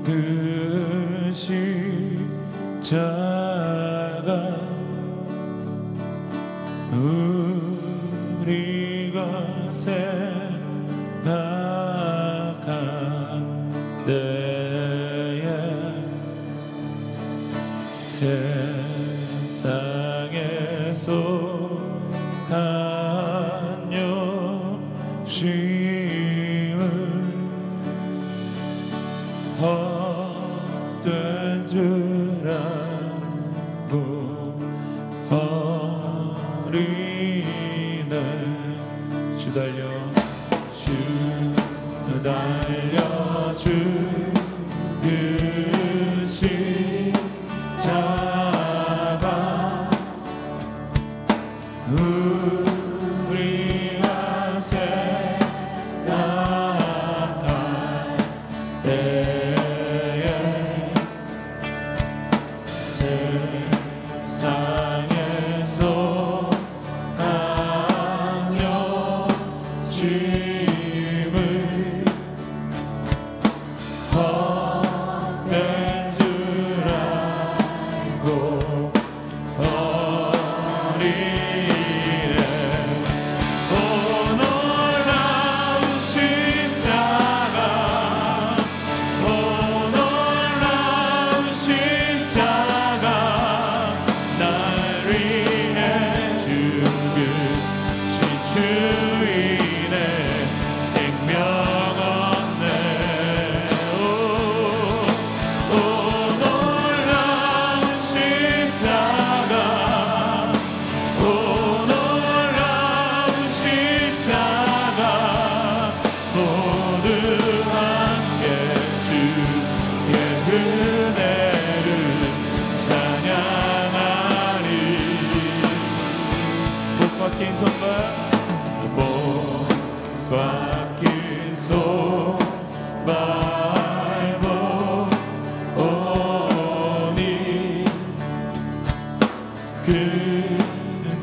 그 십자가 우리가 생각한 때에 세상에 속한 욕심을 헛된 줄 알고 버리네. 주 달려 주 그 십자가 우리가 생각할 때에 세상에 속한 욕심을 헛된 줄 알고 버리네. 오 놀라운 십자가, 오 놀라운 십자가, 날 위해 죽으신 주인의 생명 얻네. 오 놀라운 십자가, 오 놀라운 십자가, 모두 함께 주의 은혜를 찬양하리. 복 박힌 손발, 복 박힌 손발 보오니 그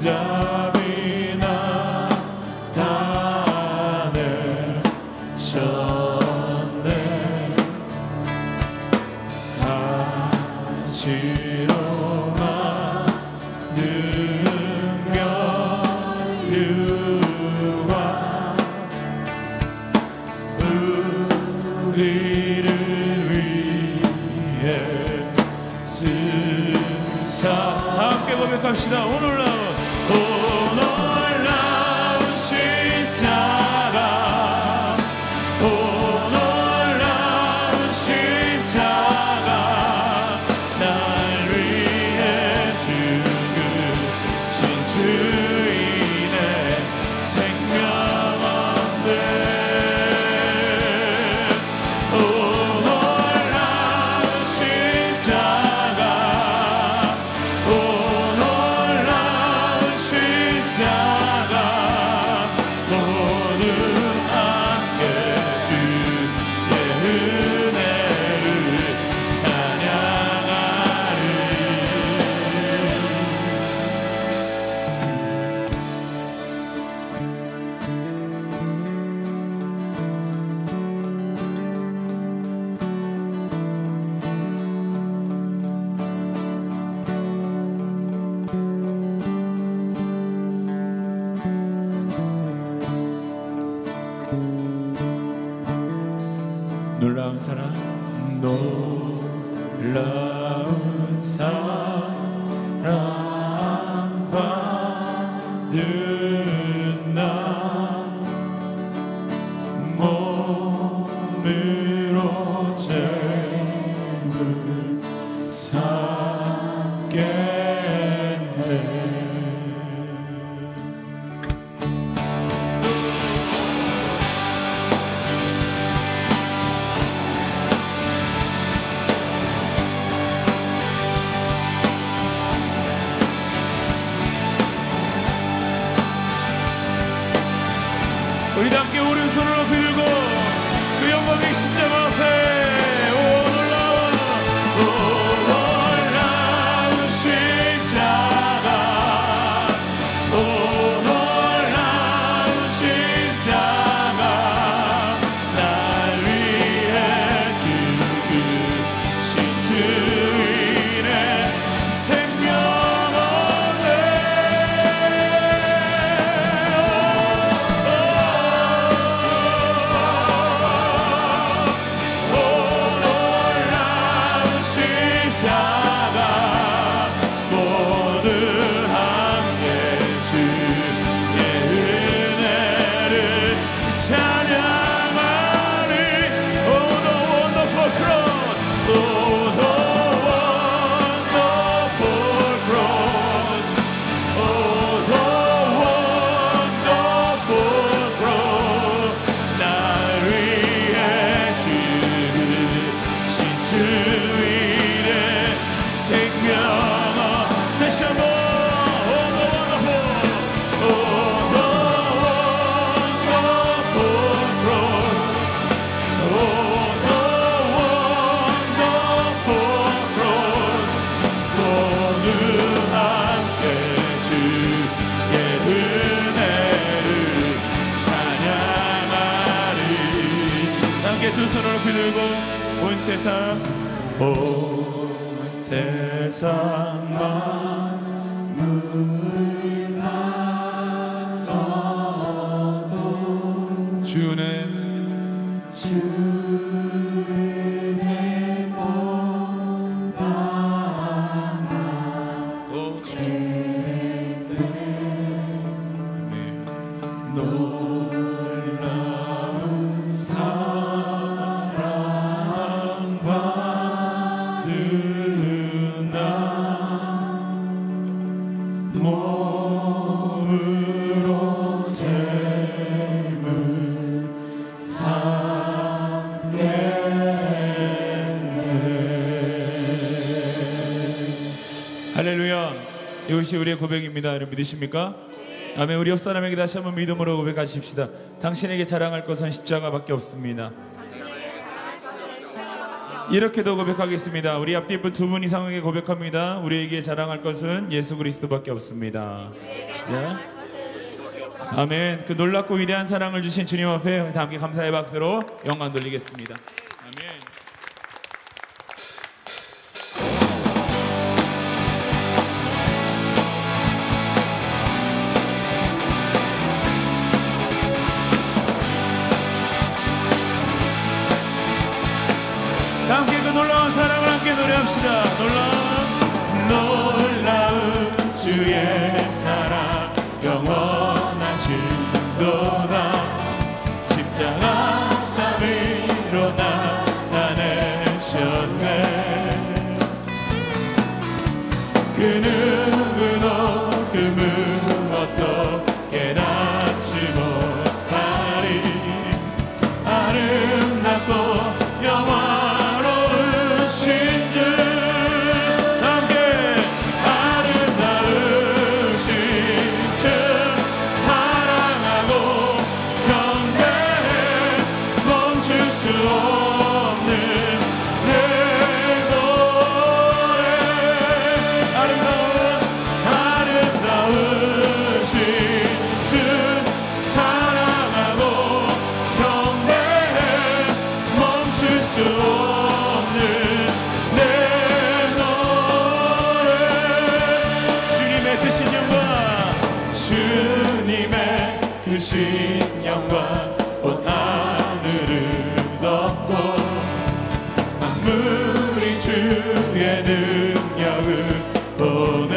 잡이 나타내셨네. 가시로 만든 면류관 우리를 위해 쓰사. 함께 고백합시다. 오 놀라운 십자가, 오 놀라운 십자가, 날 위해 죽으신 주인의 생명 얻네. 오 놀라운 십자가, 오 놀라운 십자가, 모두 함께 주의 은혜를 찬양하리. 놀라운 사랑, 놀라운 사랑 받은 나 몸으로 죄물 삼겠네. 우리 함께 오른손을 높이 들고 그 영광의 십자가 앞에 오 놀라운 십자가, 오 놀라운 십자가, 날 위해 주일의 생명아. 다시 한번 두 손을 높이 들고 온 세상 만물 다져도 주는 본당하고 죄는 놀라운 몸으로 잼을 삼겠네. 할렐루야. 이것이 우리의 고백입니다. 여러분 믿으십니까? 아멘. 우리 옆 사람에게 다시 한번 믿음으로 고백하십시다. 당신에게 자랑할 것은 십자가밖에 없습니다. 이렇게도 고백하겠습니다. 우리 앞뒤 분 두 분 이상에게 고백합니다. 우리에게 자랑할 것은 예수 그리스도밖에 없습니다. 시작. 아멘. 그 놀랍고 위대한 사랑을 주신 주님 앞에 다 함께 감사의 박수로 영광 돌리겠습니다. 아멘. 함께 그 놀라운 사랑을 함께 노래합시다. 놀라운 주의 사랑 영원하시도다. 십자가 자비로 나타내셨네. 그 누구도 그 무엇도 깨닫지 못하리. 아름답고 주님의 영광 온 하늘을 덮고 만물이 주의 능력을 보내.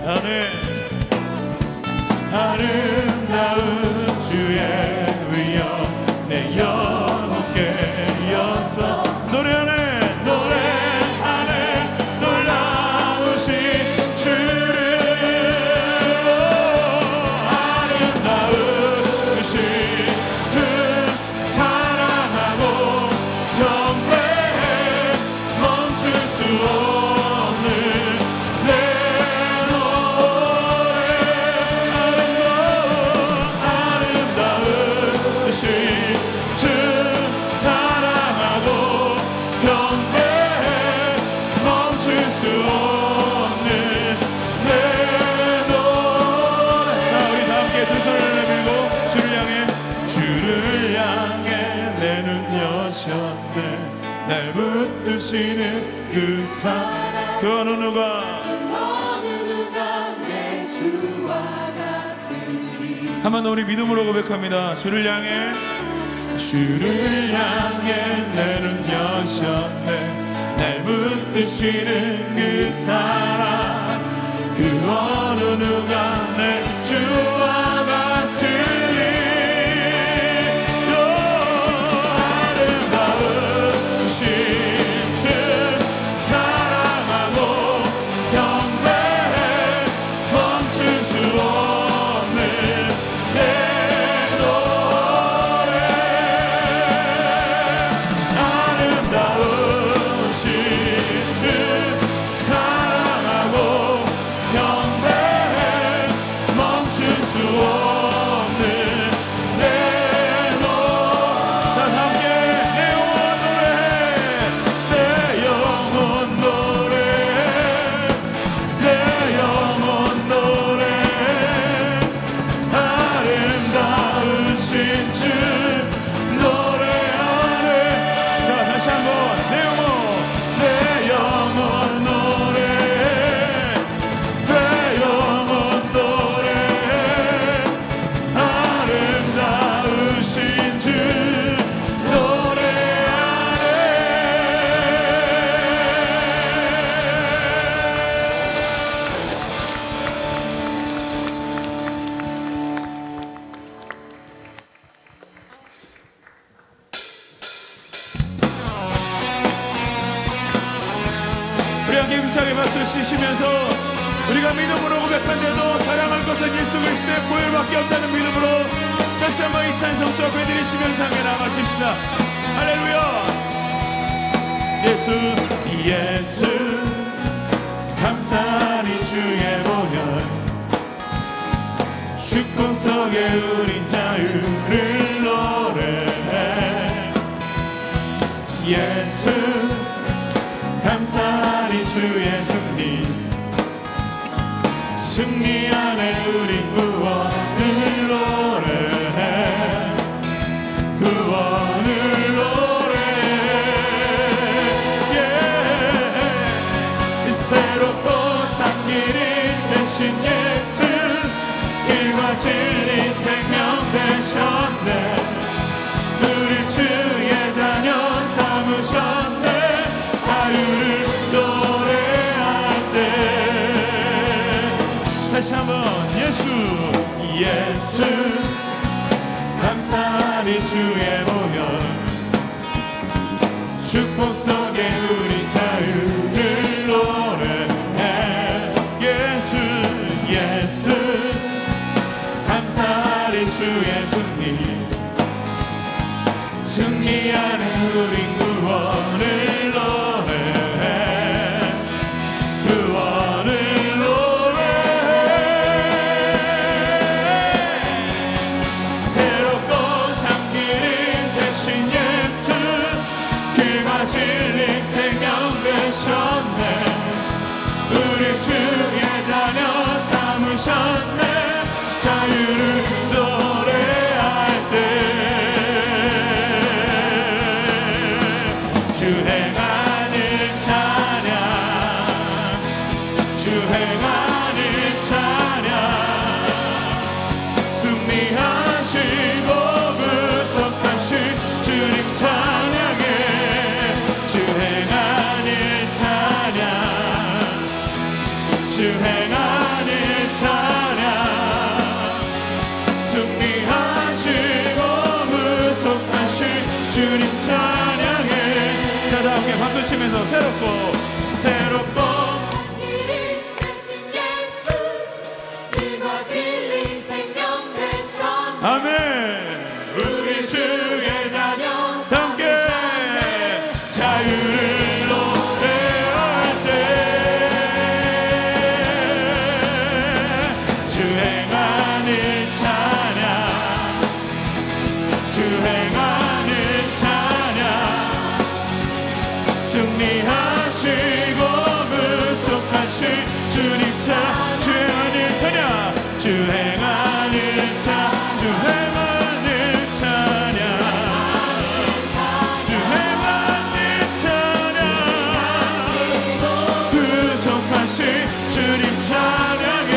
아멘. 아름다운 주의 위엄 내 영혼 깨어서 노래하네. 놀라우신 주를 사랑하고 경배해. 멈출 수 없는 내 노래. 아름다우신 주 사랑하고 경배해. 멈출 수 없는 내 노래. 자, 우리 다 함께 두 손을 내밀고 주를 향해 내 눈 여셨네. 날 붙드시는 그 사랑. 그 어느 누가 내 주와 같으리. 한번 우리 믿음으로 고백합니다. 주를 향해 내 눈 여셨네. 날 붙드시는 그 사랑. 그 어느 누가 내 주와 같으리. 사랑하고 경배해. 멈출 수 없는 내 노래. 아름다운 다시 한번 내 영혼 노래해, 내 영혼 노래해. 아름다우신 주 우리 함께 힘차게 박수 치시면서 우리가 믿음으로 고백한데도 자랑할 것은 예수 그리스도의 보혈밖에 없다는 믿음으로 다시 한번 이 찬송 주 앞에 드리시면서 함께 나가십시다. 할렐루야. 예수 감사하니 주의 보혈, 축복 속에 우린 자유를 노래해. 예수 감사하니 주의 승리 안에 우린 구원을 노래해, 구원을 노래해. 새롭고 산 길이 되신 예수, 길과 진리 생명 되셨네. 우릴 주의 자녀 삼으셨네. 자유를 노래할 때 다시 한번 예수 감사하니 주의 보혈, 축복 속에 우리 자유를 노래해. 예수 감사하니 주의 승리 안에 우린 구원을 노래해, 구원을 노래해. 새롭고 산 길이 되신 예수, 그가 진리 생명 되셨네. 우리 주의 자녀 삼으셨네. 자유를 노래할 때 주 행하늘 찬양, 주 행하늘 찬양. 승리하시고 구속하신 주님 찬양해. 주 행하늘 찬양, 주 행하늘 찬양. 승리하시고 구속하신 주님 찬양해. 자, 다 함께 박수 치면서 새롭고 산 길이 되신 예수, 길과 진리 생명 되셨네. 아멘. 우리 주의 자녀 함께 자유를 노래할 때 주 행하늘 찬양, 주 행하늘 찬양. 승리하시고 구속하신 주님 찬양, 주 행하늘 찬양, 주 행하늘 찬양, 주 행하늘 찬양, 주 행하늘 찬양. 구속하신 주님 찬양해.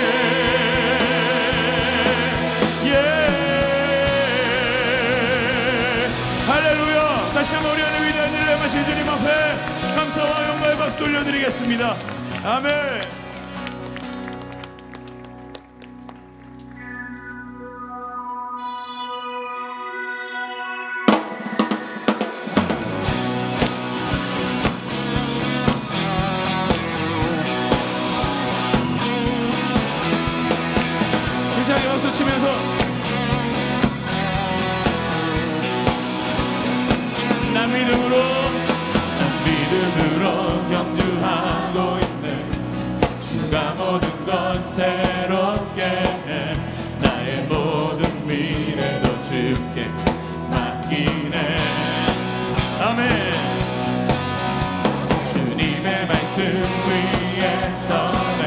할렐루야. 다시 한번 우리 안에 위대한 일을 행하신 주님 앞에 감사와 영광의 박수 올려드리겠습니다. 아멘. 힘차게 박수 치면서 난 믿음으로 경주하고 있네. 주가 모든 것 새롭게 해. 나의 모든 미래도 주께 맡기네. 아멘. 주님의 말씀 위에 서네.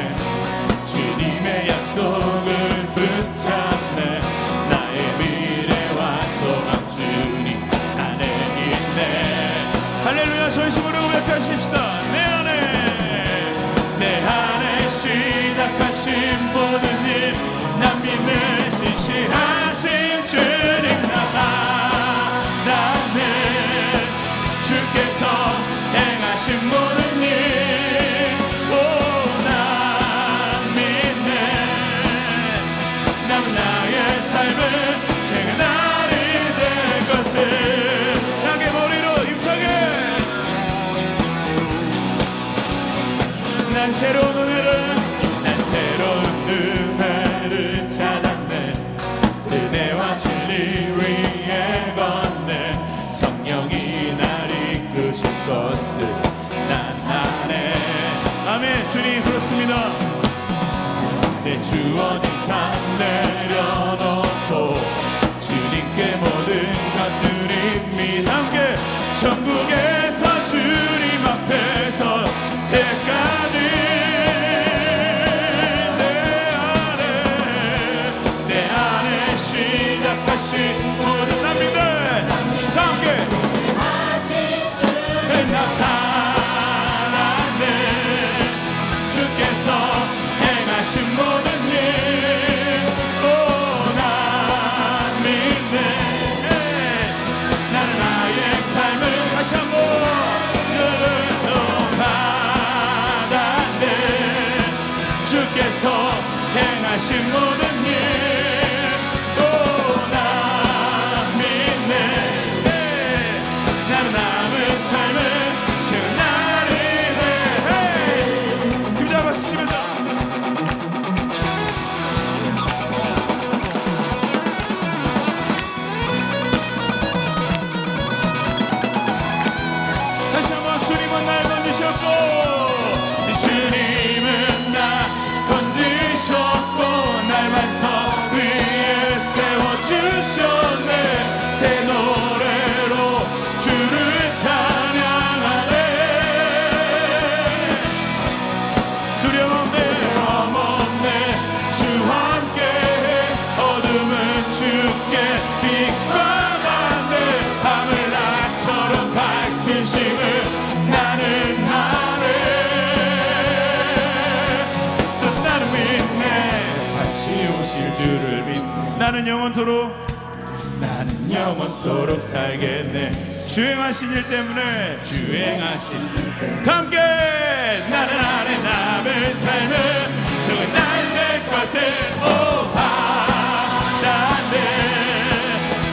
주님의 약속을 붙잡네. 나의 미래와 소망 주님 안에 있네. 할렐루야. 할렐루야. 전심으로 고백하십시다. 내 안에 시작하신 모든 일 난 믿는 신실하신 주님 나는 주께서 행하신 모든 일 난 믿네. 남은 나의 삶은 제가 날이 될 것을 나의 머리로 힘차게 난 새로운 은혜를 찾았네. 은혜와 진리 위에 걷네. 성령이 날 이끄신 것을 난 아네. 아멘. 주님 그렇습니다. 내 주어진 삶 내려놓고 주님께 모든 것 드립니다. 함께 천국에서 주님 앞에서 때까지 내 안에 시작하신 모든 남인들 함께 나타나네. 주께서 행하신 모든 일 난 믿네. 나는 나의 삶을 다시 한번 받았네. 주께서 행하신 모든 일 난 믿네. 나는 남은 삶을 제가 날이 돼. 김자 박수 치면서 다시 한번 주님은 날 던지셨고 주님은 날 던지셨고 날 반석 위에 세워주셨네. 새 노래로 주를 찬양하네. 두려움 없네 주 함께해. 어둠은 주께 빛과 같네. 밤을 나처럼 밝히심을 나는 아네. 또 나는 믿네. 다시 오실 주를 믿네. 나는 영원토록 살겠네. 주행하신 일 때문에 주행하신 일 때문에 함께 나는 안에 남은 삶은 저가 날 될 것을 받았네.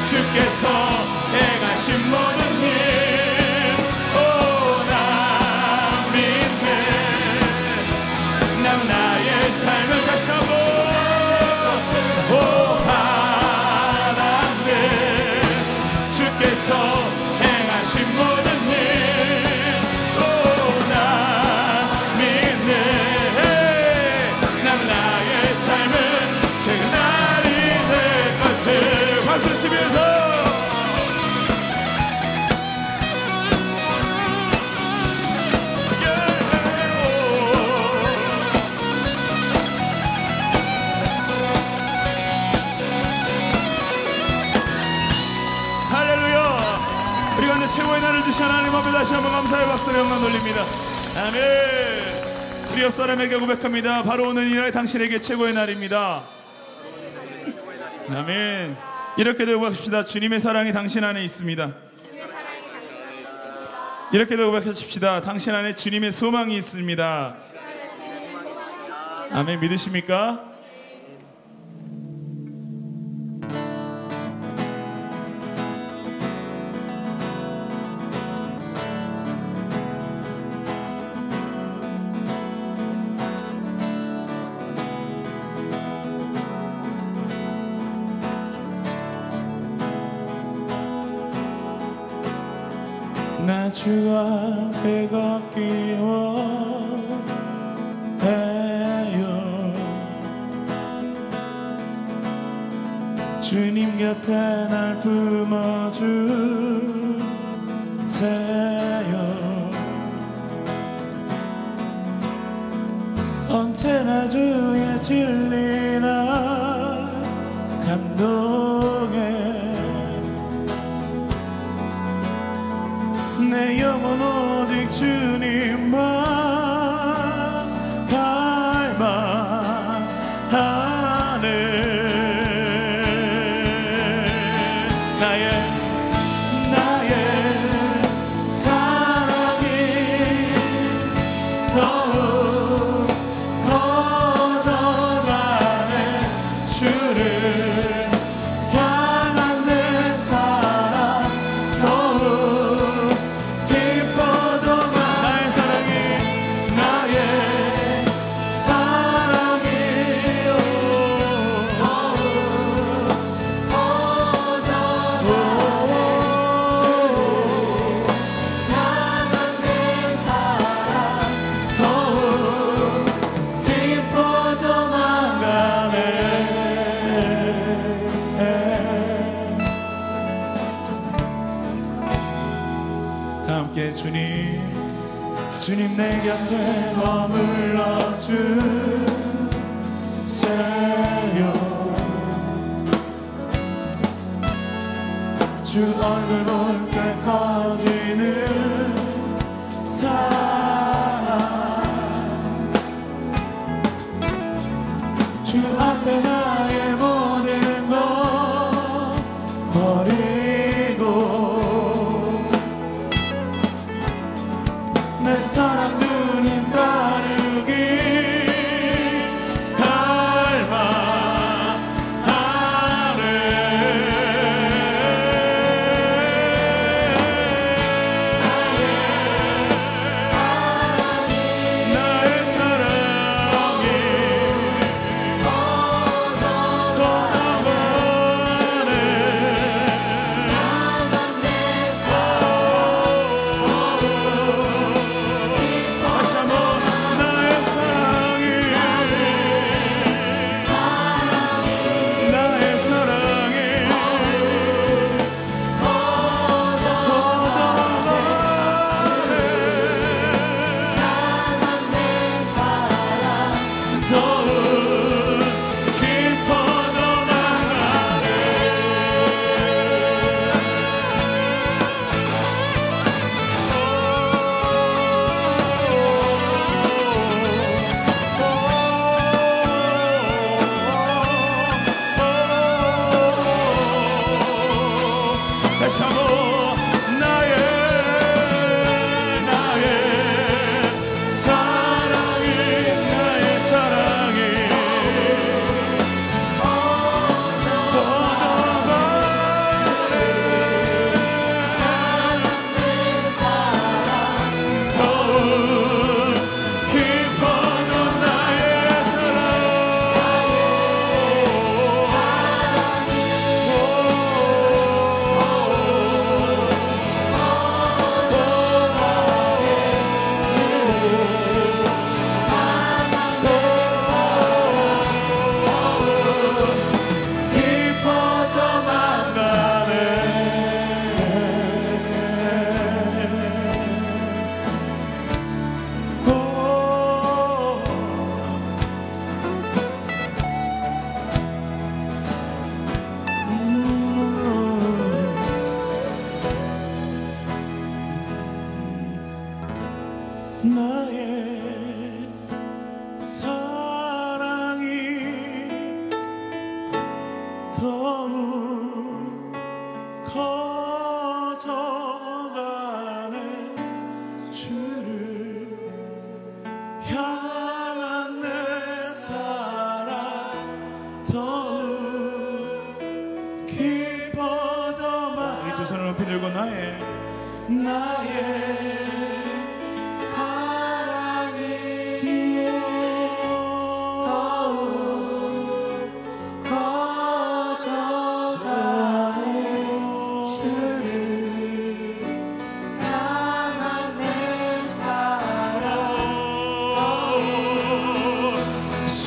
주께서 행하신 모든 일 난 믿네. 남은 나의 삶을 다시 한번 받았네. 주께서 행하신 모든 일 난 믿네. 남은 나의 삶은 제가 날이 될 것을 박수 치면서 최고의 날을 주신 하나님 앞에 다시 한번 감사의 박수를 영광 돌립니다. 아멘. 우리 옆 사람에게 고백합니다. 바로 오는 이 날 당신에게 최고의 날입니다. 아멘. 이렇게도 고백합시다. 주님의 사랑이 당신 안에 있습니다. 이렇게도 고백하십시다. 당신 안에 주님의 소망이 있습니다. 아멘. 믿으십니까? 나 주 앞에 걷기 원해요. 주님 곁에 날 품어주세요. 언제나 주의 진리나 감동해 내 영혼 오직 주님만 닮아하네. 나의 사랑이 더욱 커져가네. 주를 향한 내 사랑 더욱 깊어져가. 나의 사랑이 다 함께 주님 내 곁에 머물러 주세요. 주 얼굴 볼 때 커지는 사랑, 주 앞에 나의 모든 것 버리고 내 사랑 주님 따르기 다시 한번 나의 사랑이 나의 사랑이 더욱 커져가네. 주를 향한 내 사랑 더욱 깊어져만. 우리 두 손을 높이 들고 나의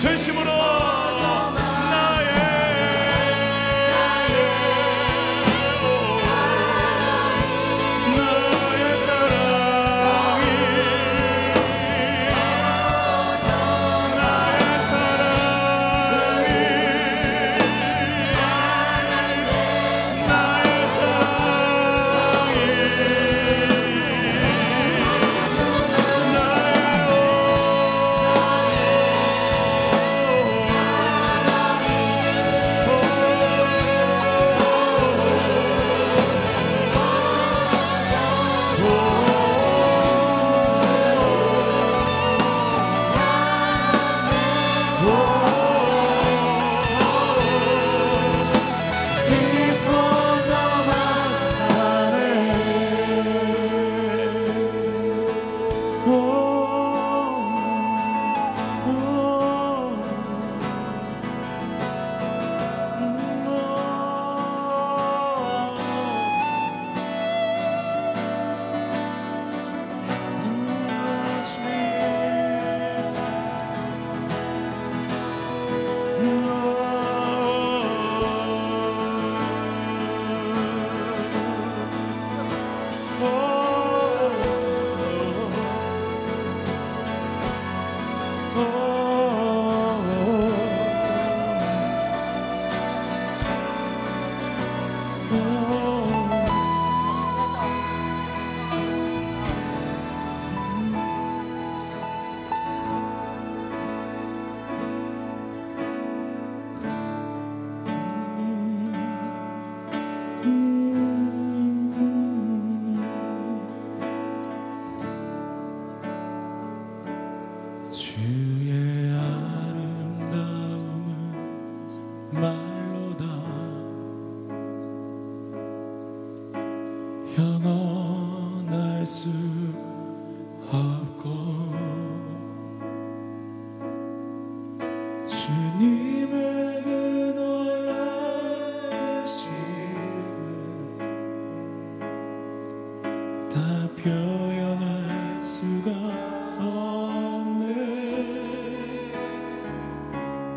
진심으로 나의 사랑 없고 주님의 그 놀라우심은 다 표현할 수가 없네.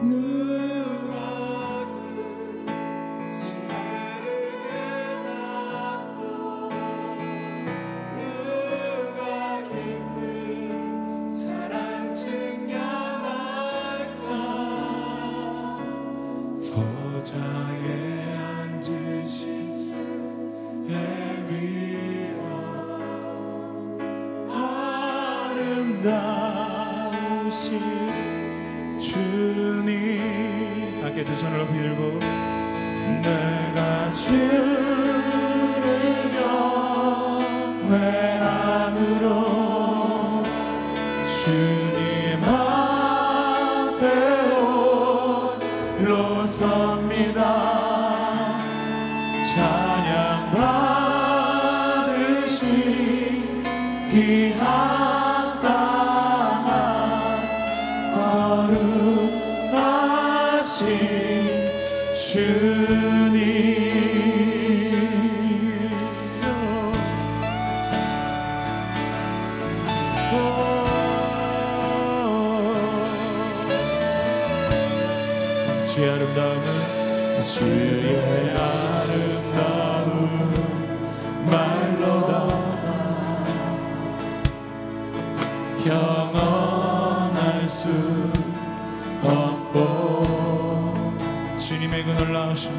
누가 그 지혜를 깨닫고 누가 깊은 사랑 증명할까. 보좌에 앉으신 주의 위엄 아름다우신 주님. 함께 두 손을 높이 들고 내가 주를 경외함으로 주님 앞에 홀로 섭니다. 찬양 받으신 귀한 땅 거룩하신 주님. 주의 아름다움은 주의 아름다움은 말로다 형언할 수 없고 주님의 그 놀라우심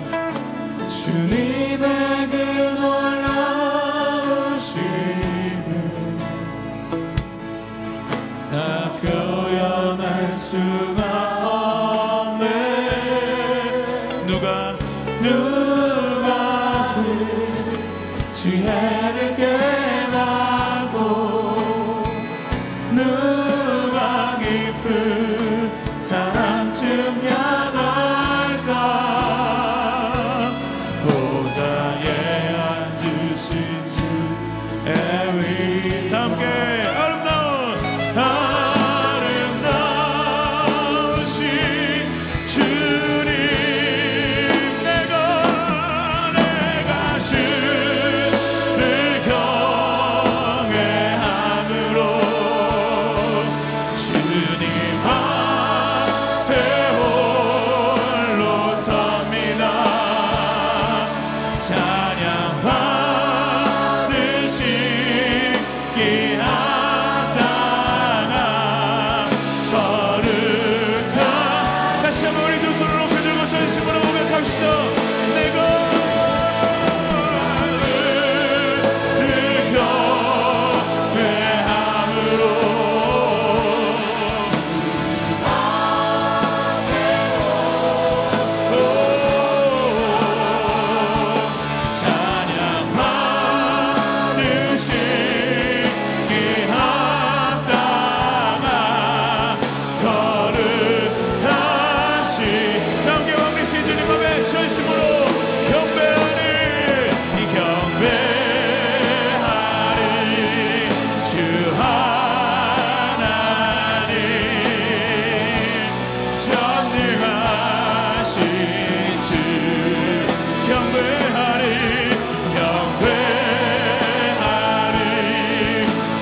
주님의 그 놀라우심을 다 표현할 수가 없네. 누가 그 지혜를 깨닫고 누가 깊은 사랑 증명할까. 보좌에 앉으신 주의 위 함께 아름다우신 주님. 내가 주를 경외함으로 주님 앞에 홀로 섭니다. 찬양 받으신 귀한 땅 거룩한. 다시 한번 우리 두 손을 높이 들고 전심으로 고백합시다. 내가 주를 경외함으로 찬양 받으신 귀한 땅 거룩하신. 함께 왕리신 주님 앞에 전심으로 경배하니 주 하나님 전능하신 주 경배하니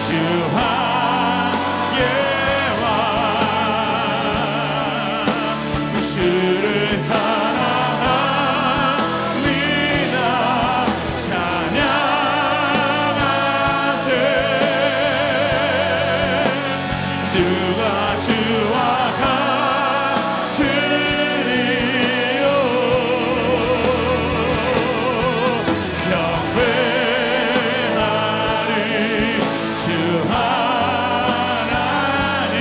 주 하예와 주를 사랑합니다. 찬양하세. 누가 주와 같으리요. 경배하리 주 하나님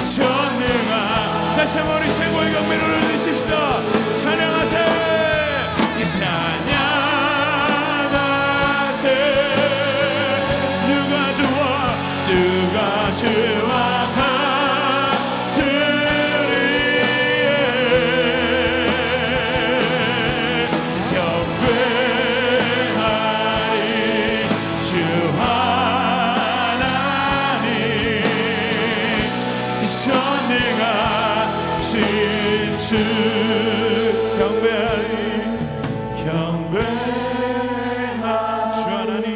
전능한. 다시 한번 우리 최고의 경배를 올려주십시다. 찬양하세. 찬양하세. 누가 주와 같으리에. 경배하리 주 하나님 주 경배하리 주 하나님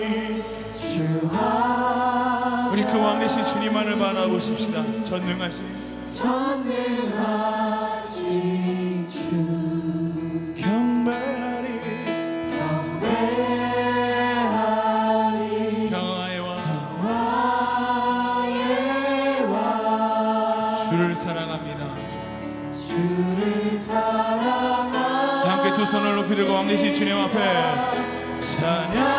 우리 그 왕이신 주님만을 바라보십시다. 전능하신 주 경배하리 평화의 왕 주를 사랑합니다. 함께 두 손을 높이 들고 왕이신 주님 앞에 찬양하세.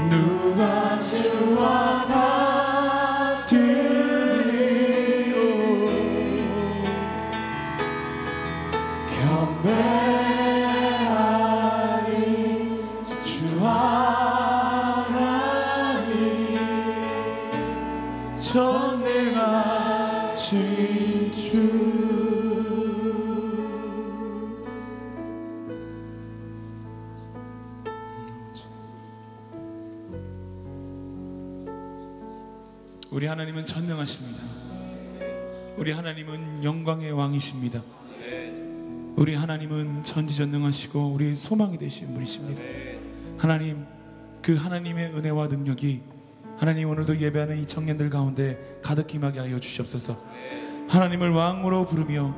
누가 주와 같으리요 경배하리 주 하나님 전능하신 주. 우리 하나님은 전능하십니다. 우리 하나님은 영광의 왕이십니다. 우리 하나님은 전지전능하시고 우리의 소망이 되신 분이십니다. 하나님, 그 하나님의 은혜와 능력이 하나님 오늘도 예배하는 이 청년들 가운데 가득 임하게 하여 주시옵소서. 하나님을 왕으로 부르며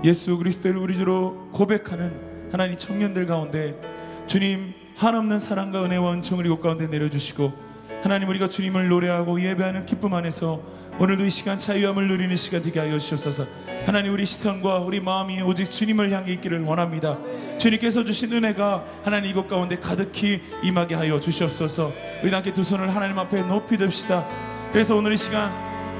예수 그리스도를 우리 주로 고백하는 하나님 청년들 가운데 주님 한없는 사랑과 은혜와 은총을 이곳 가운데 내려주시고 하나님 우리가 주님을 노래하고 예배하는 기쁨 안에서 오늘도 이 시간 자유함을 누리는 시간 되게 하여 주시옵소서. 하나님 우리 시선과 우리 마음이 오직 주님을 향해 있기를 원합니다. 주님께서 주신 은혜가 하나님 이곳 가운데 가득히 임하게 하여 주시옵소서. 우리 함께 두 손을 하나님 앞에 높이 듭시다. 그래서 오늘 이 시간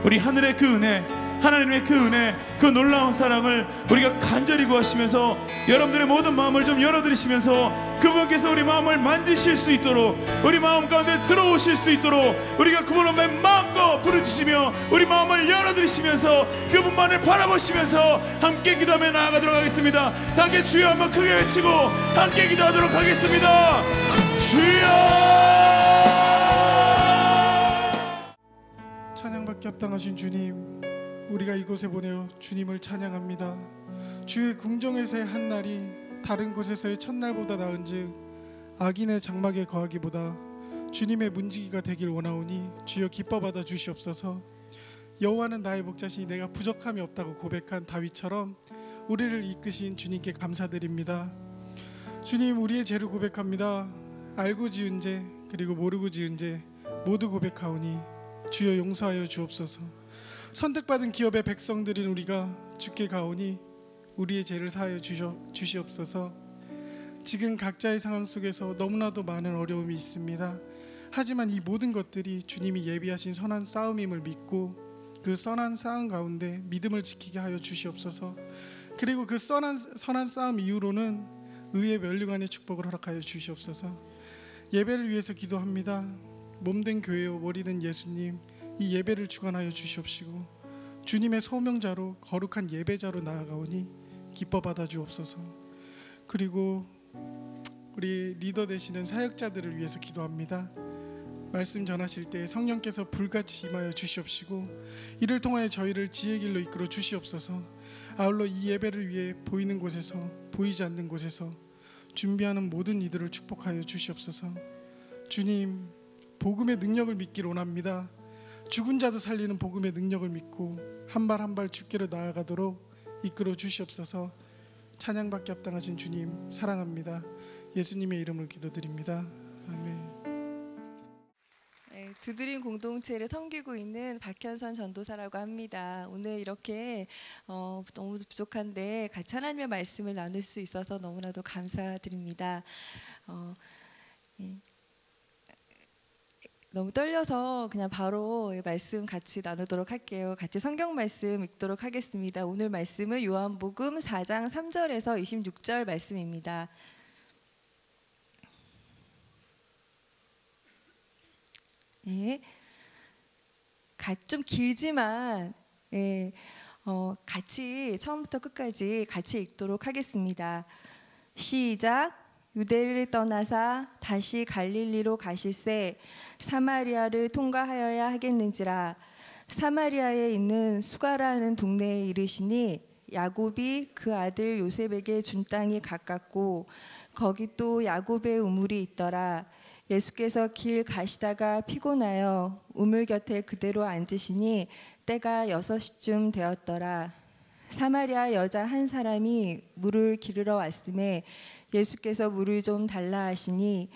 우리 하늘의 그 은혜, 하나님의 그 은혜, 그 놀라운 사랑을 우리가 간절히 구하시면서 여러분들의 모든 마음을 좀 열어드리시면서 그분께서 우리 마음을 만지실 수 있도록 우리 마음 가운데 들어오실 수 있도록 우리가 그분을 마음껏 부르짖으며 우리 마음을 열어드리시면서 그분만을 바라보시면서 함께 기도하며 나아가도록 하겠습니다. 다 함께 주여 한번 크게 외치고 함께 기도하도록 하겠습니다. 주여! 찬양받기 합당하신 주님, 우리가 이곳에 보내어 주님을 찬양합니다. 주의 궁정에서의 한 날이 다른 곳에서의 첫날보다 나은즉 악인의 장막에 거하기보다 주님의 문지기가 되길 원하오니 주여 기뻐 받아 주시옵소서. 여호와는 나의 목자시니 내가 부족함이 없다고 고백한 다윗처럼 우리를 이끄신 주님께 감사드립니다. 주님, 우리의 죄를 고백합니다. 알고 지은 죄 그리고 모르고 지은 죄 모두 고백하오니 주여 용서하여 주옵소서. 선택받은 기업의 백성들인 우리가 주께 가오니 우리의 죄를 사하여 주시옵소서. 지금 각자의 상황 속에서 너무나도 많은 어려움이 있습니다. 하지만 이 모든 것들이 주님이 예비하신 선한 싸움임을 믿고 그 선한 싸움 가운데 믿음을 지키게 하여 주시옵소서. 그리고 그 선한 싸움 이후로는 의의 멸류관의 축복을 허락하여 주시옵소서. 예배를 위해서 기도합니다. 몸된 교회요 머리는 예수님, 이 예배를 주관하여 주시옵시고 주님의 소명자로 거룩한 예배자로 나아가오니 기뻐 받아 주옵소서. 그리고 우리 리더 되시는 사역자들을 위해서 기도합니다. 말씀 전하실 때 성령께서 불같이 임하여 주시옵시고 이를 통하여 저희를 지혜의 길로 이끌어 주시옵소서. 아울러 이 예배를 위해 보이는 곳에서 보이지 않는 곳에서 준비하는 모든 이들을 축복하여 주시옵소서. 주님, 복음의 능력을 믿기를 원합니다. 죽은 자도 살리는 복음의 능력을 믿고 한 발 한 발 주께로 나아가도록 이끌어 주시옵소서. 찬양받기 합당하신 주님 사랑합니다. 예수님의 이름으로 기도드립니다. 아멘. 네, 두드림 공동체를 섬기고 있는 박현선 전도사라고 합니다. 오늘 이렇게 너무 부족한데 같이 하나님의 말씀을 나눌 수 있어서 너무나도 감사드립니다. 너무 떨려서 그냥 바로 말씀 같이 나누도록 할게요. 같이 성경 말씀 읽도록 하겠습니다. 오늘 말씀은 요한복음 4장 3절에서 26절 말씀입니다. 네, 좀 길지만 같이 처음부터 끝까지 같이 읽도록 하겠습니다. 시작. 유대를 떠나사 다시 갈릴리로 가실새 사마리아를 통과하여야 하겠는지라. 사마리아에 있는 수가라는 동네에 이르시니 야곱이 그 아들 요셉에게 준 땅이 가깝고 거기 또 야곱의 우물이 있더라. 예수께서 길 가시다가 피곤하여 우물 곁에 그대로 앉으시니 때가 6시쯤 되었더라. 사마리아 여자 한 사람이 물을 기르러 왔음에 예수께서 물을 좀 달라 하시니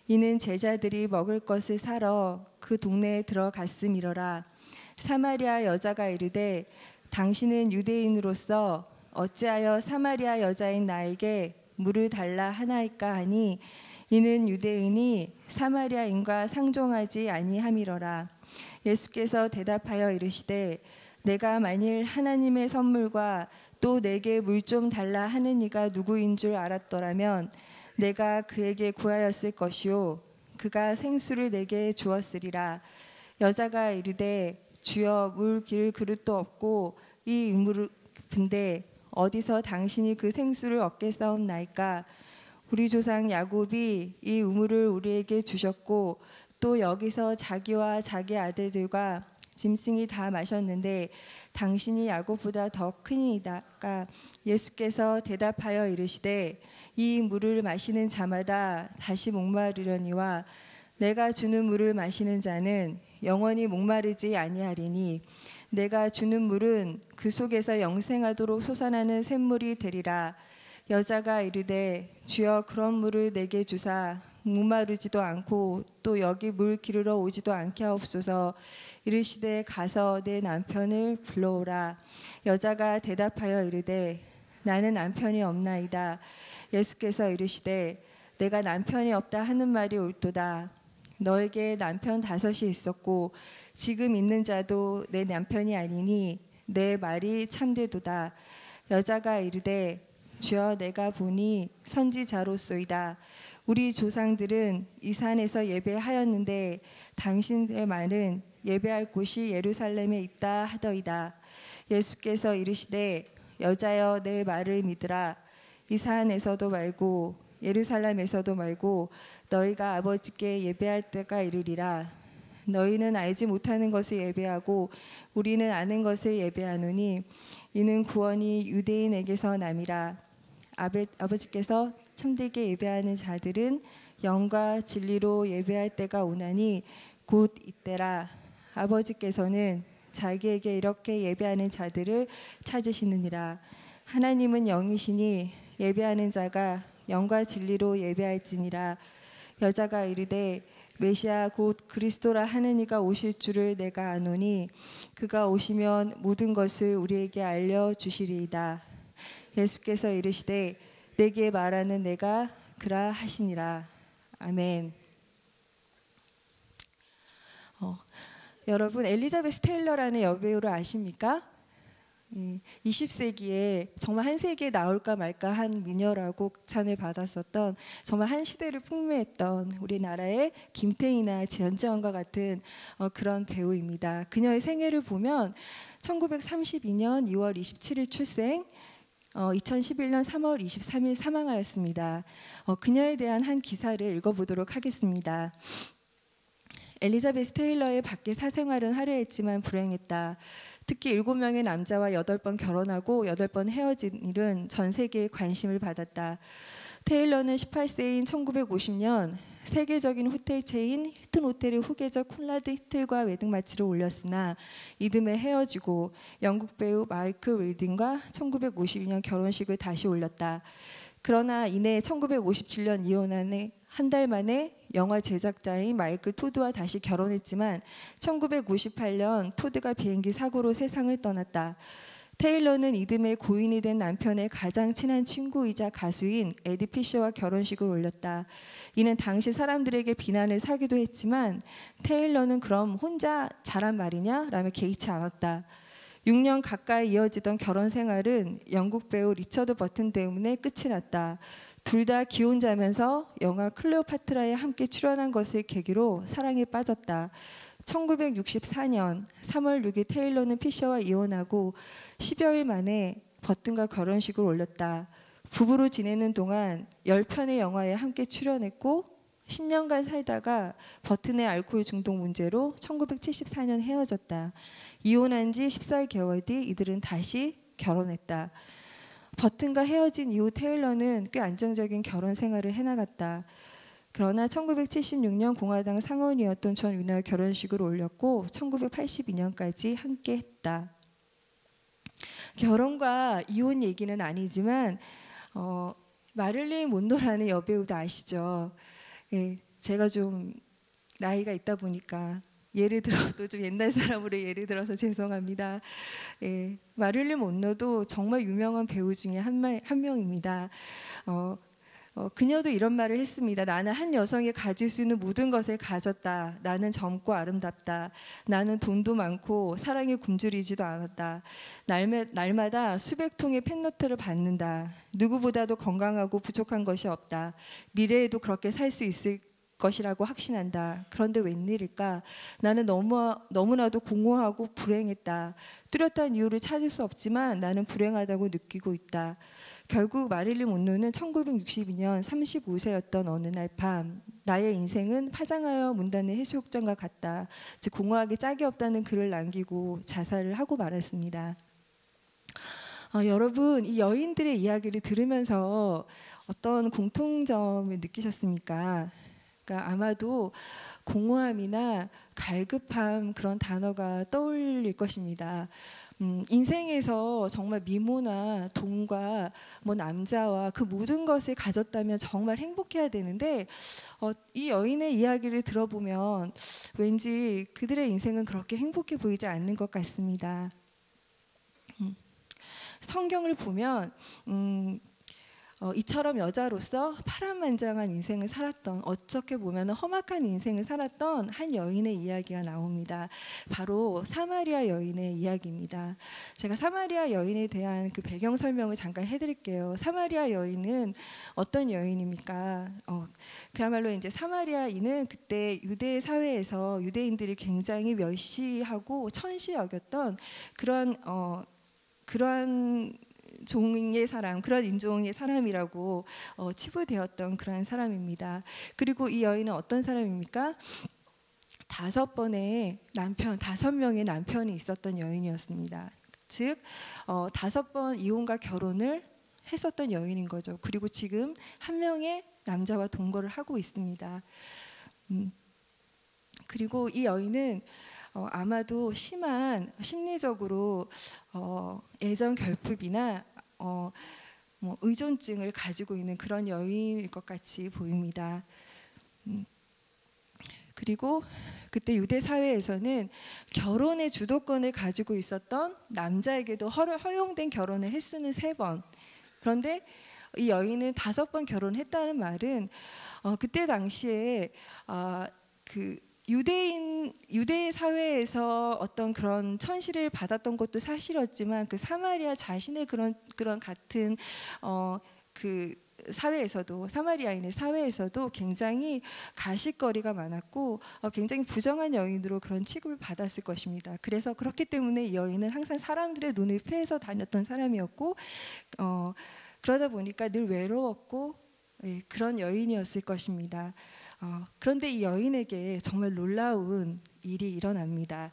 이는 제자들이 먹을 것을 사러 그 동네에 들어갔음이러라. 사마리아 여자가 이르되 당신은 유대인으로서 어찌하여 사마리아 여자인 나에게 물을 달라 하나이까 하니 이는 유대인이 사마리아인과 상종하지 아니함이러라. 예수께서 대답하여 이르시되 내가 만일 하나님의 선물과 또 내게 물 좀 달라 하는 이가 누구인 줄 알았더라면 내가 그에게 구하였을 것이요 그가 생수를 내게 주었으리라. 여자가 이르되 주여 물 길 그릇도 없고 이 우물은 깊은데 어디서 당신이 그 생수를 얻겠사옵나이까. 우리 조상 야곱이 이 우물을 우리에게 주셨고 또 여기서 자기와 자기 아들들과 짐승이 다 마셨는데 당신이 야곱보다 더 크니이다가. 예수께서 대답하여 이르시되 이 물을 마시는 자마다 다시 목마르려니와 내가 주는 물을 마시는 자는 영원히 목마르지 아니하리니 내가 주는 물은 그 속에서 영생하도록 솟아나는 샘물이 되리라. 여자가 이르되 주여 그런 물을 내게 주사 목마르지도 않고 또 여기 물 기르러 오지도 않게 하옵소서. 이르시되 가서 내 남편을 불러오라. 여자가 대답하여 이르되 나는 남편이 없나이다. 예수께서 이르시되 내가 남편이 없다 하는 말이 옳도다. 너에게 남편 5이 있었고 지금 있는 자도 내 남편이 아니니 내 말이 참되도다. 여자가 이르되 주여 내가 보니 선지자로소이다. 우리 조상들은 이 산에서 예배하였는데 당신의 말은 예배할 곳이 예루살렘에 있다 하더이다. 예수께서 이르시되 여자여 내 말을 믿으라. 이 산에서도 말고 예루살렘에서도 말고 너희가 아버지께 예배할 때가 이르리라. 너희는 알지 못하는 것을 예배하고 우리는 아는 것을 예배하노니 이는 구원이 유대인에게서 남이라. 아버지께서 참되게 예배하는 자들은 영과 진리로 예배할 때가 오나니 곧 이때라. 아버지께서는 자기에게 이렇게 예배하는 자들을 찾으시느니라. 하나님은 영이시니 예배하는 자가 영과 진리로 예배할지니라. 여자가 이르되 메시아 곧 그리스도라 하는 이가 오실 줄을 내가 아노니 그가 오시면 모든 것을 우리에게 알려주시리이다. 예수께서 이르시되 내게 말하는 내가 그라 하시니라. 아멘. 여러분 엘리자베스 테일러라는 여배우를 아십니까? 20세기에 정말 한 세기에 나올까 말까 한 미녀라고 찬을 받았었던 정말 한 시대를 풍미했던 우리나라의 김태희나 전지현과 같은 그런 배우입니다. 그녀의 생애를 보면 1932년 2월 27일 출생, 2011년 3월 23일 사망하였습니다. 그녀에 대한 한 기사를 읽어보도록 하겠습니다. 엘리자베스 테일러의 밖에 사생활은 화려했지만 불행했다. 특히 7명의 남자와 8번 결혼하고 8번 헤어진 일은 전 세계에 관심을 받았다. 테일러는 18세인 1950년 세계적인 호텔 체인 힐튼 호텔의 후계자 콘라드 히틀과 웨딩 마치를 올렸으나 이듬해 헤어지고 영국 배우 마이클 윌딩과 1952년 결혼식을 다시 올렸다. 그러나 이내 1957년 이혼한 한 달 만에 영화 제작자인 마이클 푸드와 다시 결혼했지만 1958년 푸드가 비행기 사고로 세상을 떠났다. 테일러는 이듬해 고인이 된 남편의 가장 친한 친구이자 가수인 에디 피셔와 결혼식을 올렸다. 이는 당시 사람들에게 비난을 사기도 했지만 테일러는 그럼 혼자 잘한 말이냐? 라며 개의치 않았다. 6년 가까이 이어지던 결혼 생활은 영국 배우 리처드 버튼 때문에 끝이 났다. 둘 다 기혼자면서 영화 클레오파트라에 함께 출연한 것을 계기로 사랑에 빠졌다. 1964년 3월 6일 테일러는 피셔와 이혼하고 10여일 만에 버튼과 결혼식을 올렸다. 부부로 지내는 동안 10편의 영화에 함께 출연했고 10년간 살다가 버튼의 알코올 중독 문제로 1974년 헤어졌다. 이혼한 지 14개월 뒤 이들은 다시 결혼했다. 버튼과 헤어진 이후 테일러는 꽤 안정적인 결혼 생활을 해나갔다. 그러나 1976년 공화당 상원이었던 존 위너의 결혼식을 올렸고 1982년까지 함께했다. 결혼과 이혼 얘기는 아니지만 마릴린 몬로라는 여배우도 아시죠? 예, 제가 좀 나이가 있다 보니까 예를 들어도 좀 옛날 사람으로 예를 들어서 죄송합니다. 예, 마릴린 몬로도 정말 유명한 배우 중에 한 명입니다. 그녀도 이런 말을 했습니다. 나는 한 여성이 가질 수 있는 모든 것을 가졌다. 나는 젊고 아름답다. 나는 돈도 많고 사랑에 굶주리지도 않았다. 날마다 수백 통의 펜너트를 받는다. 누구보다도 건강하고 부족한 것이 없다. 미래에도 그렇게 살 수 있을 것이라고 확신한다. 그런데 웬일일까? 나는 너무나도 공허하고 불행했다. 뚜렷한 이유를 찾을 수 없지만 나는 불행하다고 느끼고 있다. 결국 마릴린 몬로는 1962년 35세였던 어느 날 밤 나의 인생은 파장하여 문 닫는 해수욕장과 같다. 즉 공허하게 짝이 없다는 글을 남기고 자살을 하고 말았습니다. 여러분 이 여인들의 이야기를 들으면서 어떤 공통점을 느끼셨습니까? 그러니까 아마도 공허함이나 갈급함 그런 단어가 떠올릴 것입니다. 인생에서 정말 미모나 돈과 뭐 남자와 그 모든 것을 가졌다면 정말 행복해야 되는데 이 여인의 이야기를 들어보면 왠지 그들의 인생은 그렇게 행복해 보이지 않는 것 같습니다. 성경을 보면 이처럼 여자로서 파란만장한 인생을 살았던 어떻게 보면 험악한 인생을 살았던 한 여인의 이야기가 나옵니다. 바로 사마리아 여인의 이야기입니다. 제가 사마리아 여인에 대한 그 배경 설명을 잠깐 해드릴게요. 사마리아 여인은 어떤 여인입니까? 그야말로 이제 사마리아인은 그때 유대 사회에서 유대인들이 굉장히 멸시하고 천시 여겼던 그러한 종의 사람, 그런 인종의 사람이라고 치부되었던 그러한 사람입니다. 그리고 이 여인은 어떤 사람입니까? 5명의 남편이 있었던 여인이었습니다. 즉 5번 이혼과 결혼을 했었던 여인인 거죠. 그리고 지금 한 명의 남자와 동거를 하고 있습니다. 그리고 이 여인은 아마도 심한 심리적으로 애정 결핍이나 뭐 의존증을 가지고 있는 그런 여인일 것 같이 보입니다. 그리고 그때 유대 사회에서는 결혼의 주도권을 가지고 있었던 남자에게도 허용된 결혼의 횟수는 3번. 그런데 이 여인은 5번 결혼했다는 말은 그때 당시에 유대 사회에서 어떤 그런 천시를 받았던 것도 사실이었지만 그 사마리아 자신의 그런 같은 그 사회에서도 사마리아인의 사회에서도 굉장히 가십거리가 많았고 굉장히 부정한 여인으로 그런 취급을 받았을 것입니다. 그래서 그렇기 때문에 이 여인은 항상 사람들의 눈을 피해서 다녔던 사람이었고 그러다 보니까 늘 외로웠고 그런 여인이었을 것입니다. 그런데 이 여인에게 정말 놀라운 일이 일어납니다.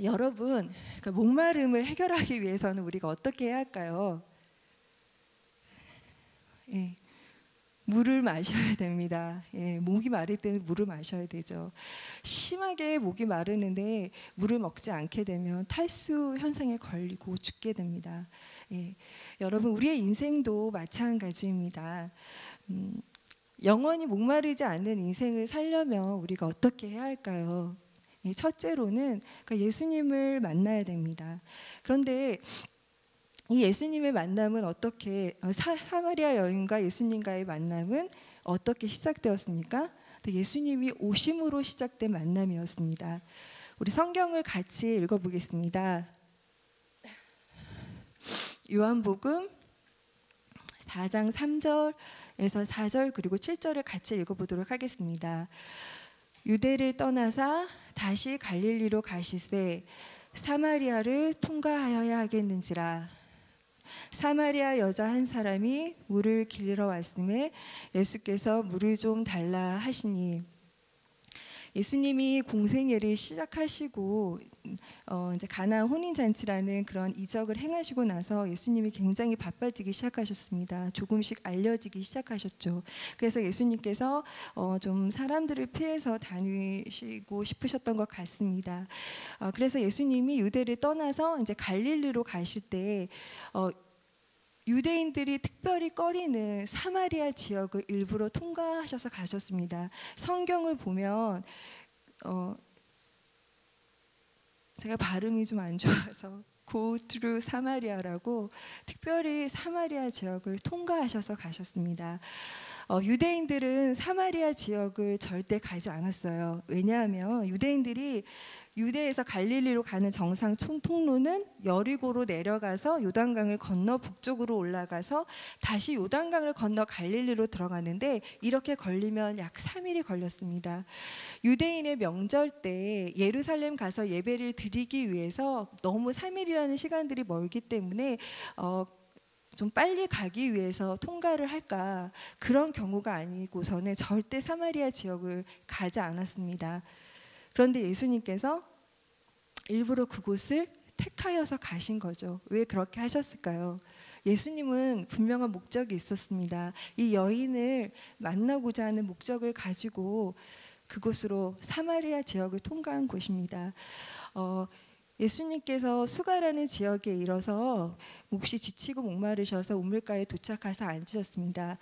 여러분, 그러니까 목마름을 해결하기 위해서는 우리가 어떻게 해야 할까요? 물을 마셔야 됩니다. 목이 마를 때는 물을 마셔야 되죠. 심하게 목이 마르는데 물을 먹지 않게 되면 탈수 현상에 걸리고 죽게 됩니다. 여러분, 우리의 인생도 마찬가지입니다. 영원히 목마르지 않는 인생을 살려면 우리가 어떻게 해야 할까요? 첫째로는 그러니까 예수님을 만나야 됩니다. 그런데 이 예수님의 만남은 어떻게 사마리아 여인과 예수님과의 만남은 어떻게 시작되었습니까? 예수님이 오심으로 시작된 만남이었습니다. 우리 성경을 같이 읽어보겠습니다. 요한복음 4장 3절에서 4절 그리고 7절을 같이 읽어보도록 하겠습니다. 유대를 떠나사 다시 갈릴리로 가시되 사마리아를 통과하여야 하겠는지라. 사마리아 여자 한 사람이 물을 길러 왔음에 예수께서 물을 좀 달라 하시니 예수님이 공생애를 시작하시고 이제 가나안 혼인 잔치라는 그런 이적을 행하시고 나서 예수님이 굉장히 바빠지기 시작하셨습니다. 조금씩 알려지기 시작하셨죠. 그래서 예수님께서 좀 사람들을 피해서 다니시고 싶으셨던 것 같습니다. 그래서 예수님이 유대를 떠나서 이제 갈릴리로 가실 때 유대인들이 특별히 꺼리는 사마리아 지역을 일부러 통과하셔서 가셨습니다. 성경을 보면 제가 발음이 좀 안 좋아서 Go through 사마리아라고 특별히 사마리아 지역을 통과하셔서 가셨습니다. 유대인들은 사마리아 지역을 절대 가지 않았어요. 왜냐하면 유대인들이 유대에서 갈릴리로 가는 정상 통로는 여리고로 내려가서 요단강을 건너 북쪽으로 올라가서 다시 요단강을 건너 갈릴리로 들어가는데 이렇게 걸리면 약 3일이 걸렸습니다. 유대인의 명절 때 예루살렘 가서 예배를 드리기 위해서 너무 3일이라는 시간들이 멀기 때문에 좀 빨리 가기 위해서 통과를 할까, 그런 경우가 아니고서는 절대 사마리아 지역을 가지 않았습니다. 그런데 예수님께서 일부러 그곳을 택하여서 가신 거죠. 왜 그렇게 하셨을까요? 예수님은 분명한 목적이 있었습니다. 이 여인을 만나고자 하는 목적을 가지고 그곳으로 사마리아 지역을 통과한 곳입니다. 예수님께서 수가라는 지역에 이뤄서 몹시 지치고 목마르셔서 우물가에 도착해서 앉으셨습니다.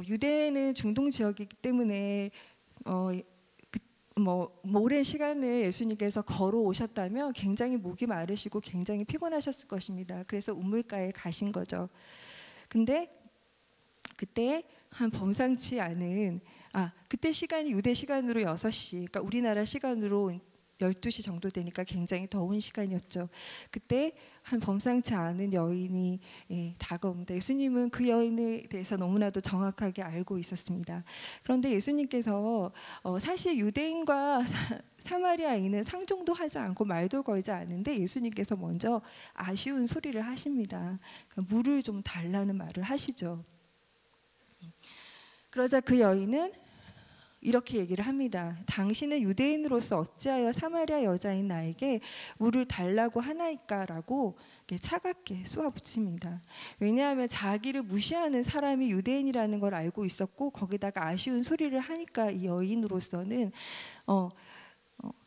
유대는 중동 지역이기 때문에 오랜 시간을 예수님께서 걸어오셨다면 굉장히 목이 마르시고 굉장히 피곤하셨을 것입니다. 그래서 우물가에 가신 거죠. 근데 그때 한 범상치 않은 그때 시간이 유대 시간으로 6시, 그러니까 우리나라 시간으로 12시 정도 되니까 굉장히 더운 시간이었죠. 그때 한 범상치 않은 여인이 다가옵니다. 예수님은 그 여인에 대해서 너무나도 정확하게 알고 있었습니다. 그런데 예수님께서 사실 유대인과 사마리아인은 상종도 하지 않고 말도 걸지 않는데 예수님께서 먼저 아쉬운 소리를 하십니다. 그러니까 물을 좀 달라는 말을 하시죠. 그러자 그 여인은 이렇게 얘기를 합니다. 당신은 유대인으로서 어찌하여 사마리아 여자인 나에게 물을 달라고 하나이까? 라고 차갑게 쏘아붙입니다. 왜냐하면 자기를 무시하는 사람이 유대인이라는 걸 알고 있었고 거기다가 아쉬운 소리를 하니까 이 여인으로서는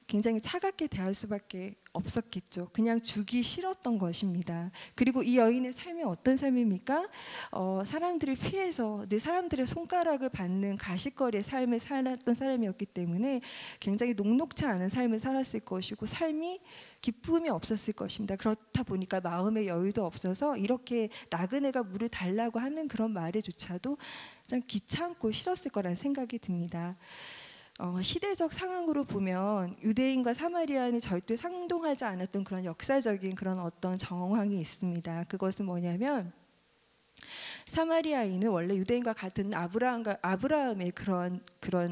굉장히 차갑게 대할 수밖에 없었겠죠. 그냥 주기 싫었던 것입니다. 그리고 이 여인의 삶이 어떤 삶입니까? 사람들을 피해서 내 사람들의 손가락을 받는 가시거리의 삶을 살았던 사람이었기 때문에 굉장히 녹록치 않은 삶을 살았을 것이고 삶이 기쁨이 없었을 것입니다. 그렇다 보니까 마음의 여유도 없어서 이렇게 나그네가 물을 달라고 하는 그런 말에조차도 참 귀찮고 싫었을 거라는 생각이 듭니다. 시대적 상황으로 보면 유대인과 사마리아는 절대 상동하지 않았던 그런 역사적인 그런 어떤 정황이 있습니다. 그것은 뭐냐면 사마리아인은 원래 유대인과 같은 아브라함의 그런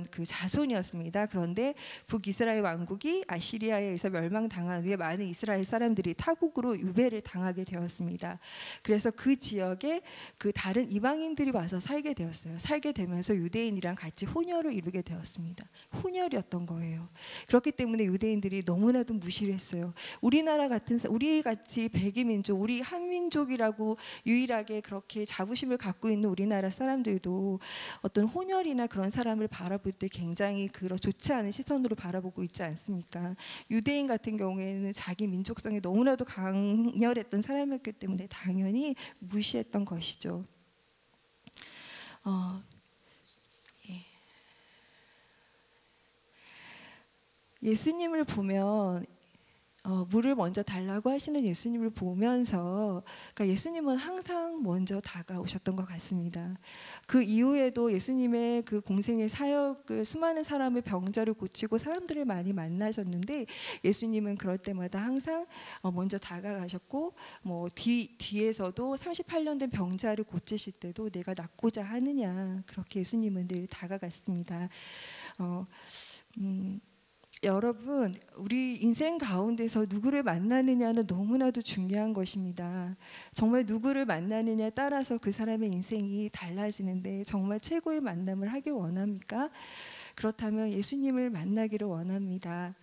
그 자손이었습니다. 그런데 북이스라엘 왕국이 아시리아에 의해서 멸망당한 후에 많은 이스라엘 사람들이 타국으로 유배를 당하게 되었습니다. 그래서 그 지역에 그 다른 이방인들이 와서 살게 되었어요. 살게 되면서 유대인이랑 같이 혼혈을 이루게 되었습니다. 혼혈이었던 거예요. 그렇기 때문에 유대인들이 너무나도 무시를 했어요. 우리 같이 백이민족, 우리 한민족이라고 유일하게 그렇게 자부심을 갖고 있는 우리나라 사람들도 어떤 혼혈이나 그런 사람을 바라볼 때 굉장히 그런 좋지 않은 시선으로 바라보고 있지 않습니까? 유대인 같은 경우에는 자기 민족성이 너무나도 강렬했던 사람이었기 때문에 당연히 무시했던 것이죠. 예수님을 보면 물을 먼저 달라고 하시는 예수님을 보면서 그러니까 예수님은 항상 먼저 다가오셨던 것 같습니다. 그 이후에도 예수님의 그 공생의 사역을 수많은 사람의 병자를 고치고 사람들을 많이 만나셨는데 예수님은 그럴 때마다 항상 먼저 다가가셨고 뒤에서도 38년 된 병자를 고치실 때도 내가 낫고자 하느냐 그렇게 예수님은 늘 다가갔습니다. 여러분, 우리 인생 가운데서 누구를 만나느냐는 너무나도 중요한 것입니다. 정말 누구를 만나느냐에 따라서 그 사람의 인생이 달라지는데 정말 최고의 만남을 하길 원합니까? 그렇다면 예수님을 만나기를 원합니다.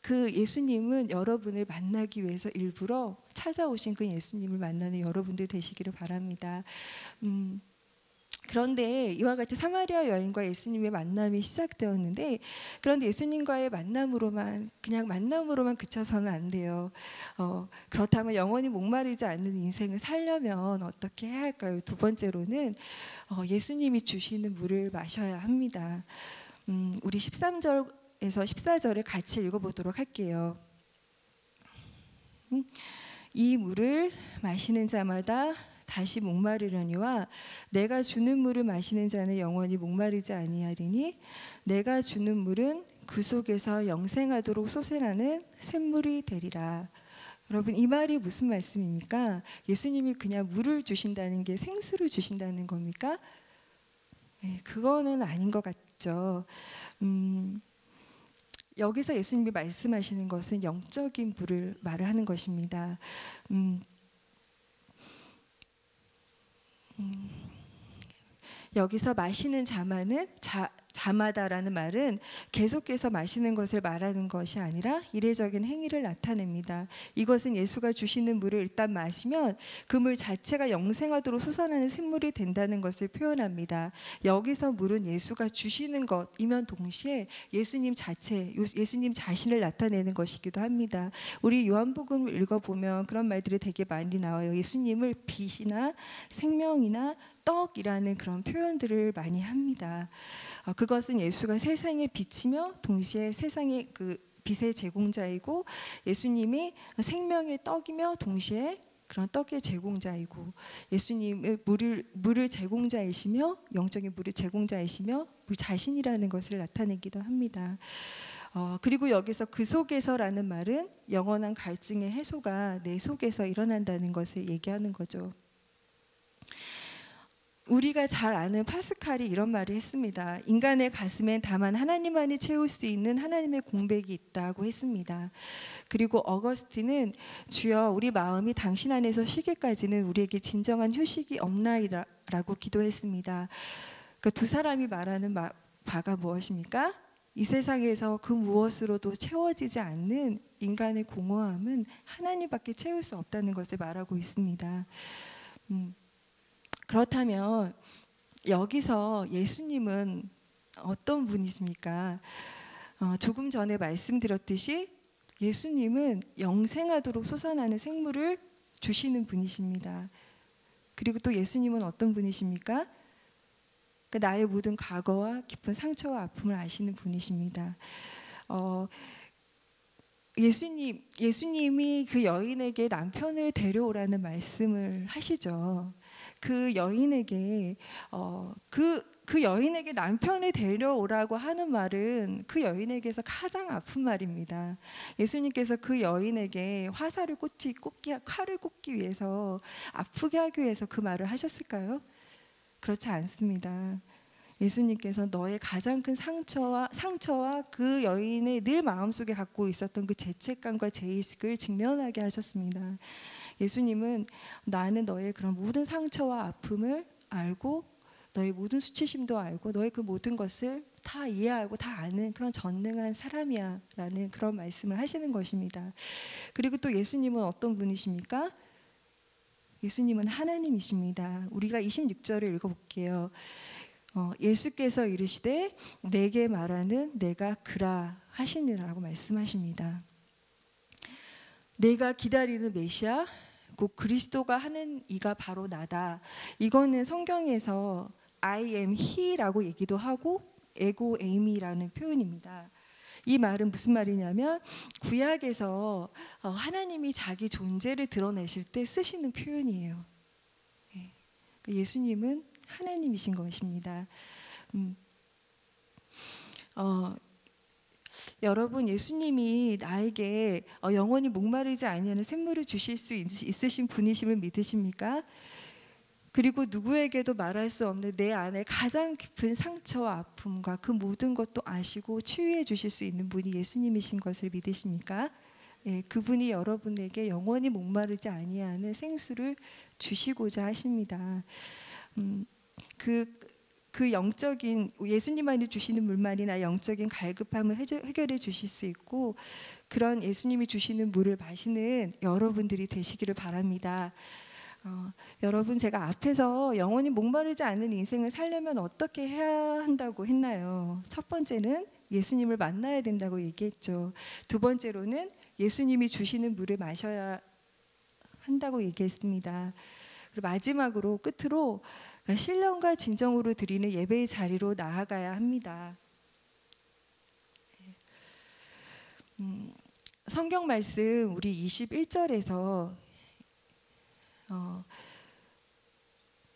그 예수님은 여러분을 만나기 위해서 일부러 찾아오신 그 예수님을 만나는 여러분들 되시기를 바랍니다. 그런데 이와 같이 사마리아 여인과 예수님의 만남이 시작되었는데, 그런데 예수님과의 만남으로만, 그냥 만남으로만 그쳐서는 안 돼요. 그렇다면 영원히 목마르지 않는 인생을 살려면 어떻게 해야 할까요? 두 번째로는 예수님이 주시는 물을 마셔야 합니다. 우리 13절에서 14절을 같이 읽어보도록 할게요. 이 물을 마시는 자마다 다시 목마르려니와 내가 주는 물을 마시는 자는 영원히 목마르지 아니하리니 내가 주는 물은 그 속에서 영생하도록 솟아나는 샘물이 되리라. 여러분, 이 말이 무슨 말씀입니까? 예수님이 그냥 물을 주신다는 게 생수를 주신다는 겁니까? 네, 그거는 아닌 것 같죠. 여기서 예수님이 말씀하시는 것은 영적인 물을 말을 하는 것입니다. 여기서 마시는 자마다라는 말은 계속해서 마시는 것을 말하는 것이 아니라 이례적인 행위를 나타냅니다. 이것은 예수가 주시는 물을 일단 마시면 그 물 자체가 영생하도록 솟아나는 샘물이 된다는 것을 표현합니다. 여기서 물은 예수가 주시는 것이면 동시에 예수님 자체, 예수님 자신을 나타내는 것이기도 합니다. 우리 요한복음을 읽어보면 그런 말들이 되게 많이 나와요. 예수님을 빛이나 생명이나 떡이라는 그런 표현들을 많이 합니다. 그것은 예수가 세상의 빛이며 동시에 세상의 그 빛의 제공자이고, 예수님이 생명의 떡이며 동시에 그런 떡의 제공자이고, 예수님은 물을 제공자이시며 영적인 물의 제공자이시며 물 자신이라는 것을 나타내기도 합니다. 그리고 여기서 그 속에서라는 말은 영원한 갈증의 해소가 내 속에서 일어난다는 것을 얘기하는 거죠. 우리가 잘 아는 파스칼이 이런 말을 했습니다. 인간의 가슴엔 다만 하나님만이 채울 수 있는 하나님의 공백이 있다고 했습니다. 그리고 어거스틴은 주여 우리 마음이 당신 안에서 쉬기까지는 우리에게 진정한 휴식이 없나이다라고 기도했습니다. 그 두 사람이 말하는 바가 무엇입니까? 이 세상에서 그 무엇으로도 채워지지 않는 인간의 공허함은 하나님밖에 채울 수 없다는 것을 말하고 있습니다. 그렇다면 여기서 예수님은 어떤 분이십니까? 조금 전에 말씀드렸듯이 예수님은 영생하도록 솟아나는 생물을 주시는 분이십니다. 그리고 또 예수님은 어떤 분이십니까? 나의 모든 과거와 깊은 상처와 아픔을 아시는 분이십니다. 예수님이 그 여인에게 남편을 데려오라는 말씀을 하시죠. 그 여인에게 그 여인에게 남편을 데려오라고 하는 말은 그 여인에게서 가장 아픈 말입니다. 예수님께서 그 여인에게 칼을 꽂기 위해서 아프게 하기 위해서 그 말을 하셨을까요? 그렇지 않습니다. 예수님께서 너의 가장 큰 상처와 그 여인의 늘 마음속에 갖고 있었던 그 죄책감과 죄의식을 직면하게 하셨습니다. 예수님은 나는 너의 그런 모든 상처와 아픔을 알고 너의 모든 수치심도 알고 너의 그 모든 것을 다 이해하고 다 아는 그런 전능한 사람이야 라는 그런 말씀을 하시는 것입니다. 그리고 또 예수님은 어떤 분이십니까? 예수님은 하나님이십니다. 우리가 26절을 읽어볼게요. 예수께서 이르시되 내게 말하는 내가 그라 하시니라고 말씀하십니다. 내가 기다리는 메시아 곧 그리스도가 하는 이가 바로 나다. 이거는 성경에서 I am he라고 얘기도 하고 에고 에이미라는 표현입니다. 이 말은 무슨 말이냐면 구약에서 하나님이 자기 존재를 드러내실 때 쓰시는 표현이에요. 예수님은 하나님이신 것입니다. 여러분, 예수님이 나에게 영원히 목마르지 아니하는 샘물을 주실 수 있으신 분이심을 믿으십니까? 그리고 누구에게도 말할 수 없는 내 안에 가장 깊은 상처와 아픔과 그 모든 것도 아시고 치유해 주실 수 있는 분이 예수님이신 것을 믿으십니까? 네, 그분이 여러분에게 영원히 목마르지 아니하는 생수를 주시고자 하십니다. 그 그 영적인 예수님만이 주시는 물만이 나의 영적인 갈급함을 해결해 주실 수 있고 그런 예수님이 주시는 물을 마시는 여러분들이 되시기를 바랍니다. 여러분 제가 앞에서 영원히 목마르지 않는 인생을 살려면 어떻게 해야 한다고 했나요? 첫 번째는 예수님을 만나야 된다고 얘기했죠. 두 번째로는 예수님이 주시는 물을 마셔야 한다고 얘기했습니다. 그리고 마지막으로 끝으로 신령과 진정으로 드리는 예배의 자리로 나아가야 합니다. 성경 말씀 우리 21절에서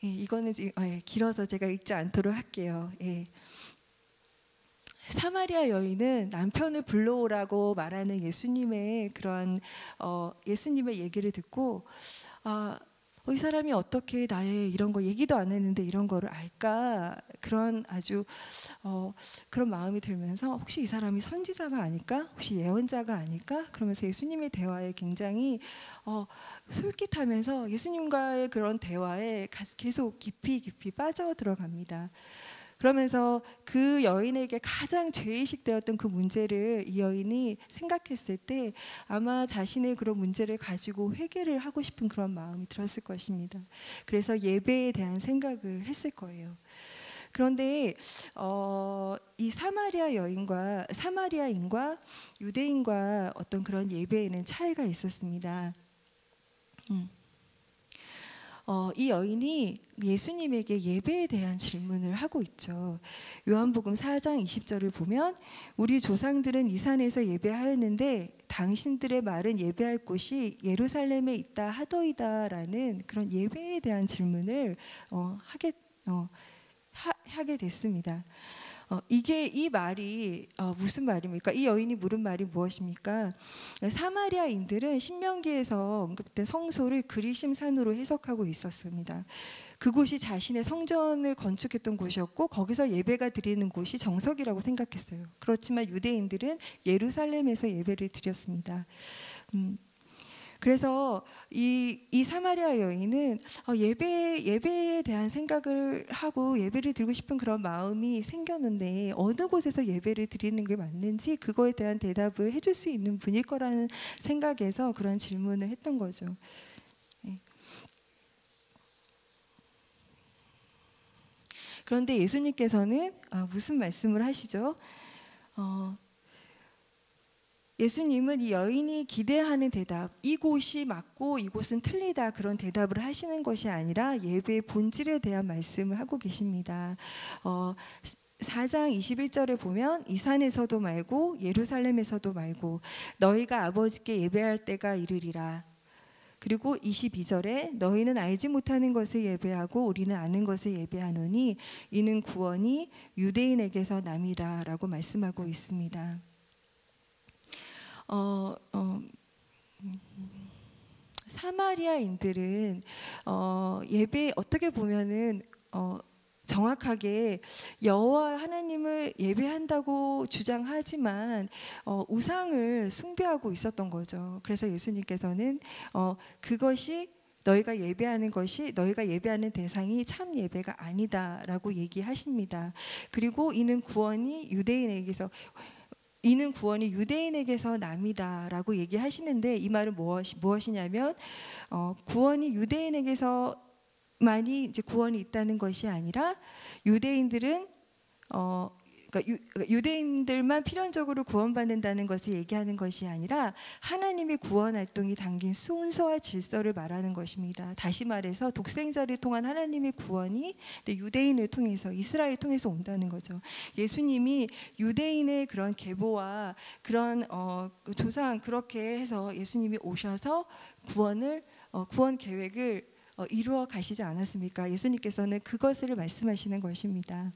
이거는 길어서 제가 읽지 않도록 할게요. 사마리아 여인은 남편을 불러오라고 말하는 예수님의 그런 예수님의 얘기를 듣고 이 사람이 어떻게 나의 이런 거 얘기도 안 했는데 이런 거를 알까? 그런 아주 그런 마음이 들면서 혹시 이 사람이 선지자가 아닐까? 혹시 예언자가 아닐까? 그러면서 예수님의 대화에 굉장히 솔깃하면서 예수님과의 그런 대화에 계속 깊이 빠져 들어갑니다. 그러면서 그 여인에게 가장 죄의식 되었던 그 문제를 이 여인이 생각했을 때 아마 자신의 그런 문제를 가지고 회개를 하고 싶은 그런 마음이 들었을 것입니다. 그래서 예배에 대한 생각을 했을 거예요. 그런데 이 사마리아인과 유대인과 어떤 그런 예배에는 차이가 있었습니다. 이 여인이 예수님에게 예배에 대한 질문을 하고 있죠. 요한복음 4장 20절을 보면 우리 조상들은 이 산에서 예배하였는데 당신들의 말은 예배할 곳이 예루살렘에 있다 하더이다라는 그런 예배에 대한 질문을 하게 됐습니다. 이 말이 무슨 말입니까? 이 여인이 물은 말이 무엇입니까? 사마리아인들은 신명기에서 언급된 성소를 그리심 산으로 해석하고 있었습니다. 그곳이 자신의 성전을 건축했던 곳이었고 거기서 예배가 드리는 곳이 정석이라고 생각했어요. 그렇지만 유대인들은 예루살렘에서 예배를 드렸습니다. 그래서 이 사마리아 여인은 예배에 대한 생각을 하고 예배를 드리고 싶은 그런 마음이 생겼는데 어느 곳에서 예배를 드리는 게 맞는지 그거에 대한 대답을 해줄 수 있는 분일 거라는 생각에서 그런 질문을 했던 거죠. 그런데 예수님께서는 무슨 말씀을 하시죠? 예수님은 이 여인이 기대하는 대답, 이곳이 맞고 이곳은 틀리다 그런 대답을 하시는 것이 아니라 예배의 본질에 대한 말씀을 하고 계십니다. 4장 21절에 보면 이 산에서도 말고 예루살렘에서도 말고 너희가 아버지께 예배할 때가 이르리라. 그리고 22절에 너희는 알지 못하는 것을 예배하고 우리는 아는 것을 예배하노니 이는 구원이 유대인에게서 남이라 라고 말씀하고 있습니다. 사마리아인들은 예배 어떻게 보면은 정확하게 여호와 하나님을 예배한다고 주장하지만 우상을 숭배하고 있었던 거죠. 그래서 예수님께서는 그것이 너희가 예배하는 대상이 참 예배가 아니다라고 얘기하십니다. 그리고 이는 구원이 유대인에게서 남이다라고 얘기하시는데 이 말은 무엇이냐면 구원이 유대인에게서만이 이제 구원이 있다는 것이 아니라 유대인들은 유대인들만 필연적으로 구원받는다는 것을 얘기하는 것이 아니라 하나님의 구원 활동이 담긴 순서와 질서를 말하는 것입니다. 다시 말해서 독생자를 통한 하나님의 구원이 유대인을 통해서 이스라엘을 통해서 온다는 거죠. 예수님이 유대인의 그런 계보와 그런 조상 그렇게 해서 예수님이 오셔서 구원 계획을 이루어 가시지 않았습니까? 예수님께서는 그것을 말씀하시는 것입니다.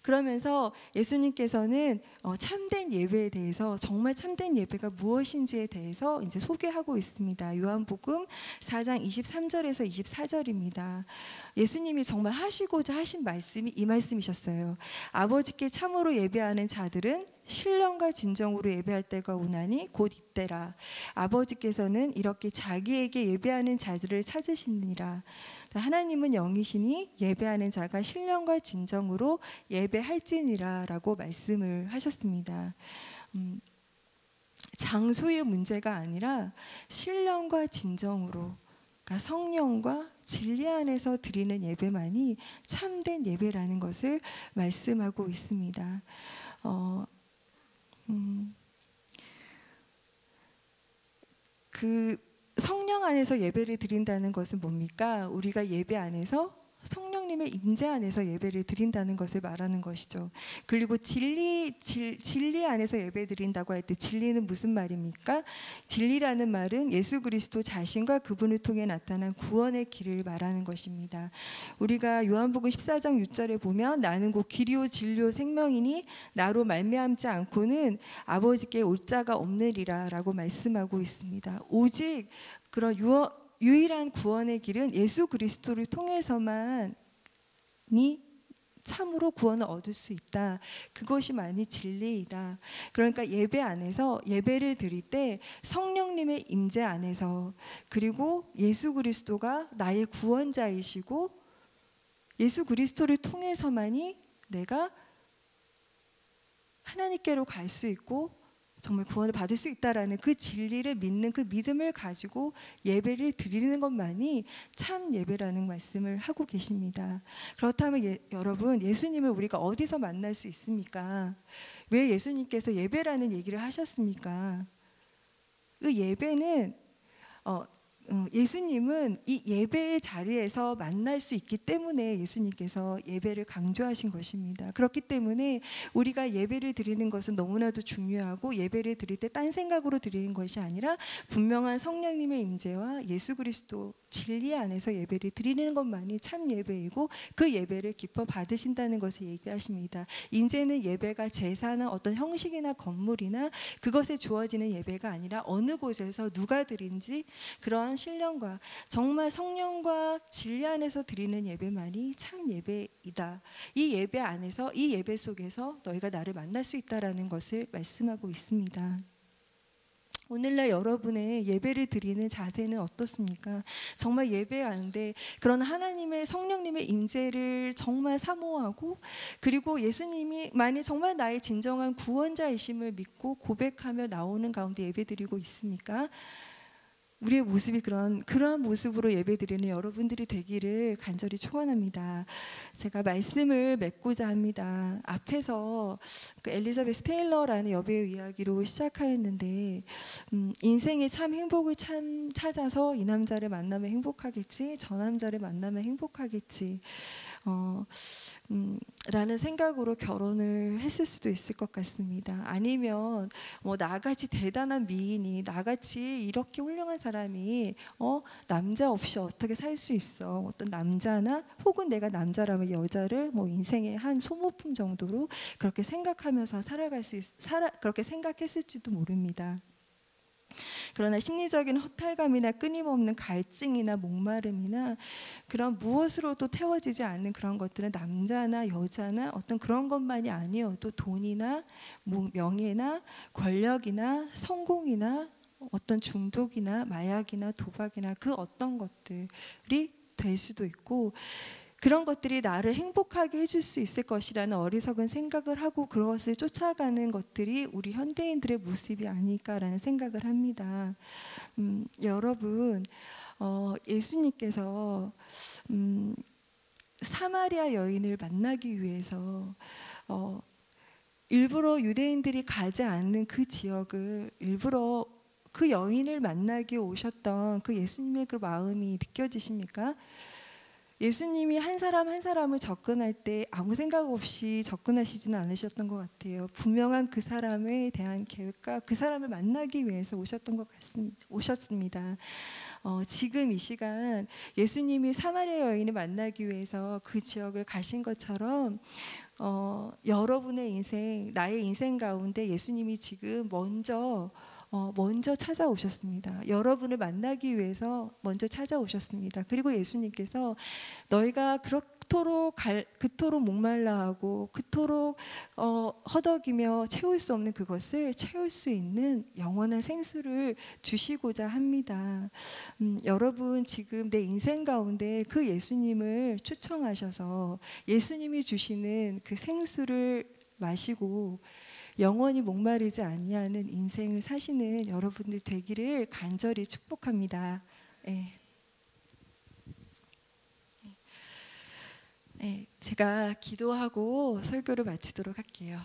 그러면서 예수님께서는 참된 예배에 대해서 정말 참된 예배가 무엇인지에 대해서 이제 소개하고 있습니다. 요한복음 4장 23절에서 24절입니다. 예수님이 정말 하시고자 하신 말씀이 이 말씀이셨어요. 아버지께 참으로 예배하는 자들은 신령과 진정으로 예배할 때가 오나니 곧 이때라. 아버지께서는 이렇게 자기에게 예배하는 자들을 찾으시느니라. 하나님은 영이시니 예배하는 자가 신령과 진정으로 예배할지니라 라고 말씀을 하셨습니다. 장소의 문제가 아니라 신령과 진정으로, 그러니까 성령과 진리 안에서 드리는 예배만이 참된 예배라는 것을 말씀하고 있습니다. 그 성령 안에서 예배를 드린다는 것은 뭡니까? 우리가 예배 안에서 성령님의 임재 안에서 예배를 드린다는 것을 말하는 것이죠. 그리고 진리 안에서 예배 드린다고 할 때 진리는 무슨 말입니까? 진리라는 말은 예수 그리스도 자신과 그분을 통해 나타난 구원의 길을 말하는 것입니다. 우리가 요한복음 14장 6절에 보면 나는 곧 길이요 진리요 생명이니 나로 말미암지 않고는 아버지께 올 자가 없느니라 라고 말씀하고 있습니다. 오직 그런 유일한 구원의 길은 예수 그리스도를 통해서만이 참으로 구원을 얻을 수 있다. 그것이만이 진리이다. 그러니까 예배 안에서 예배를 드릴 때 성령님의 임재 안에서, 그리고 예수 그리스도가 나의 구원자이시고 예수 그리스도를 통해서만이 내가 하나님께로 갈 수 있고 정말 구원을 받을 수 있다라는 그 진리를 믿는 그 믿음을 가지고 예배를 드리는 것만이 참 예배라는 말씀을 하고 계십니다. 그렇다면 여러분, 예수님을 우리가 어디서 만날 수 있습니까? 왜 예수님께서 예배라는 얘기를 하셨습니까? 그 예배는 예수님은 이 예배의 자리에서 만날 수 있기 때문에 예수님께서 예배를 강조하신 것입니다. 그렇기 때문에 우리가 예배를 드리는 것은 너무나도 중요하고, 예배를 드릴 때 딴 생각으로 드리는 것이 아니라 분명한 성령님의 임재와 예수 그리스도 진리 안에서 예배를 드리는 것만이 참 예배이고, 그 예배를 기뻐 받으신다는 것을 얘기하십니다. 이제는 예배가 제사나 어떤 형식이나 건물이나 그것에 주어지는 예배가 아니라 어느 곳에서 누가 드린지 그러한 신령과 정말 성령과 진리 안에서 드리는 예배만이 참 예배이다. 이 예배 안에서, 이 예배 속에서 너희가 나를 만날 수 있다라는 것을 말씀하고 있습니다. 오늘날 여러분의 예배를 드리는 자세는 어떻습니까? 정말 예배하는데 그런 하나님의 성령님의 임재를 정말 사모하고, 그리고 예수님이 만약 정말 나의 진정한 구원자이심을 믿고 고백하며 나오는 가운데 예배드리고 있습니까? 우리의 모습이 그러한 모습으로 예배드리는 여러분들이 되기를 간절히 축원합니다. 제가 말씀을 맺고자 합니다. 앞에서 그 엘리자베스 테일러라는 여배우 이야기로 시작하였는데, 인생의 참 행복을 찾아서 이 남자를 만나면 행복하겠지, 저 남자를 만나면 행복하겠지, 라는 생각으로 결혼을 했을 수도 있을 것 같습니다. 아니면 나같이 대단한 미인이, 나같이 이렇게 훌륭한 사람이 남자 없이 어떻게 살 수 있어, 어떤 남자나 혹은 내가 남자라면 여자를 인생의 한 소모품 정도로 그렇게 생각하면서 그렇게 생각했을지도 모릅니다. 그러나 심리적인 허탈감이나 끊임없는 갈증이나 목마름이나 그런 무엇으로도 태워지지 않는 그런 것들은 남자나 여자나 어떤 그런 것만이 아니어도 돈이나 명예나 권력이나 성공이나 어떤 중독이나 마약이나 도박이나 그 어떤 것들이 될 수도 있고, 그런 것들이 나를 행복하게 해줄 수 있을 것이라는 어리석은 생각을 하고 그것을 쫓아가는 것들이 우리 현대인들의 모습이 아닐까라는 생각을 합니다. 여러분, 예수님께서 사마리아 여인을 만나기 위해서 일부러 유대인들이 가지 않는 그 지역을 일부러 그 여인을 만나기 오셨던 그 예수님의 그 마음이 느껴지십니까? 예수님이 한 사람 한 사람을 접근할 때 아무 생각 없이 접근하시지는 않으셨던 것 같아요. 분명한 그 사람에 대한 계획과 그 사람을 만나기 위해서 오셨습니다. 지금 이 시간 예수님이 사마리아 여인을 만나기 위해서 그 지역을 가신 것처럼 여러분의 인생, 나의 인생 가운데 예수님이 지금 먼저 찾아오셨습니다. 여러분을 만나기 위해서 먼저 찾아오셨습니다. 그리고 예수님께서 너희가 그토록 목말라하고 그토록 허덕이며 채울 수 없는 그것을 채울 수 있는 영원한 생수를 주시고자 합니다. 여러분 지금 내 인생 가운데 그 예수님을 초청하셔서 예수님이 주시는 그 생수를 마시고 영원히 목마르지 아니하는 인생을 사시는 여러분들 되기를 간절히 축복합니다. 제가 기도하고 설교를 마치도록 할게요.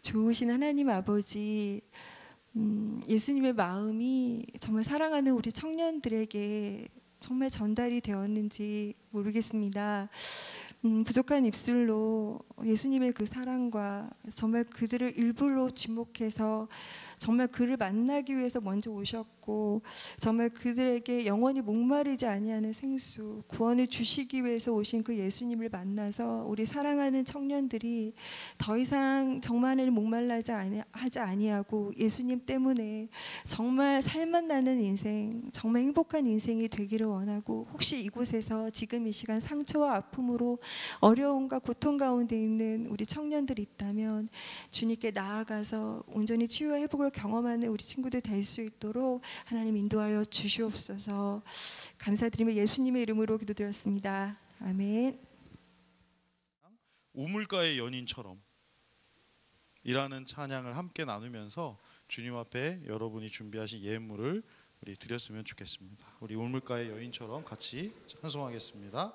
좋으신 하나님 아버지, 예수님의 마음이 정말 사랑하는 우리 청년들에게 정말 전달이 되었는지 모르겠습니다. 부족한 입술로 예수님의 그 사랑과 정말 그들을 일부러 지목해서 정말 그를 만나기 위해서 먼저 오셨고 정말 그들에게 영원히 목마르지 아니하는 생수 구원을 주시기 위해서 오신 그 예수님을 만나서 우리 사랑하는 청년들이 더 이상 정만을 목말라지 하지 아니하고 예수님 때문에 정말 살맛 나는 인생, 정말 행복한 인생이 되기를 원하고, 혹시 이곳에서 지금 이 시간 상처와 아픔으로 어려움과 고통 가운데 있는 우리 청년들이 있다면 주님께 나아가서 온전히 치유와 회복을 경험하는 우리 친구들 될 수 있도록 하나님 인도하여 주시옵소서. 감사드리며 예수님의 이름으로 기도드렸습니다. 아멘. 우물가의 연인처럼 이라는 찬양을 함께 나누면서 주님 앞에 여러분이 준비하신 예물을 우리 드렸으면 좋겠습니다. 우리 우물가의 여인처럼 같이 찬송하겠습니다.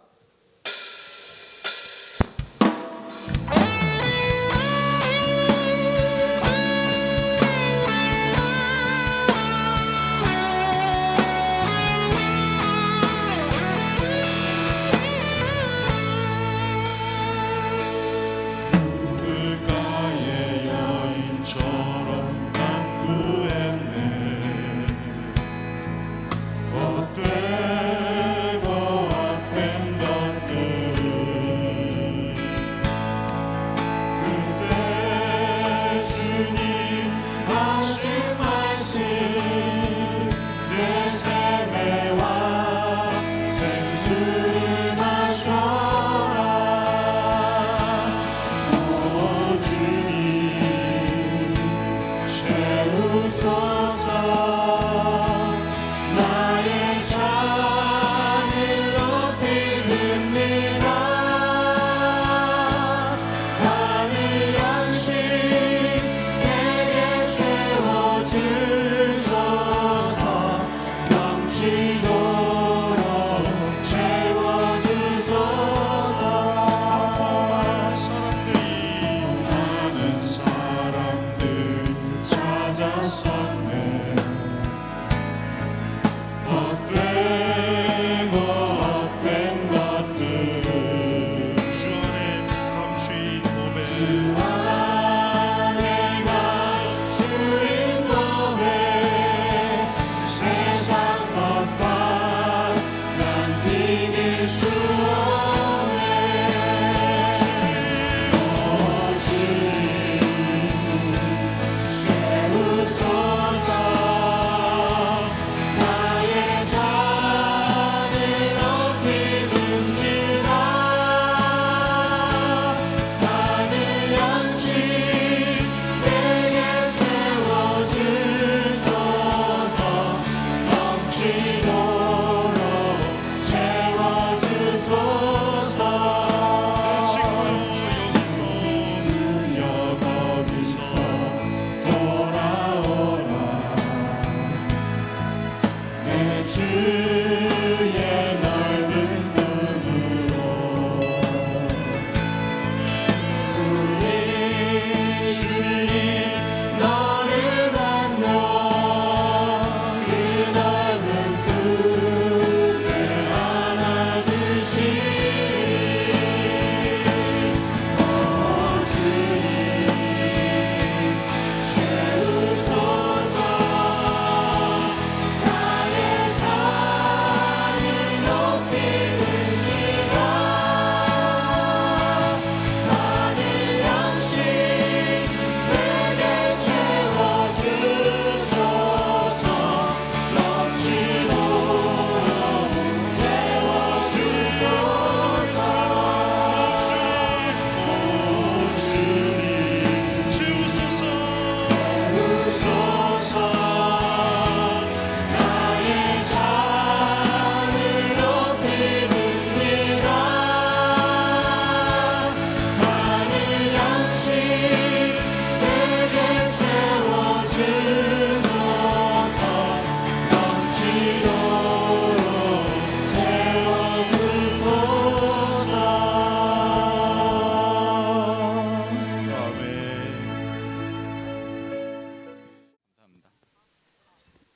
채워주소서.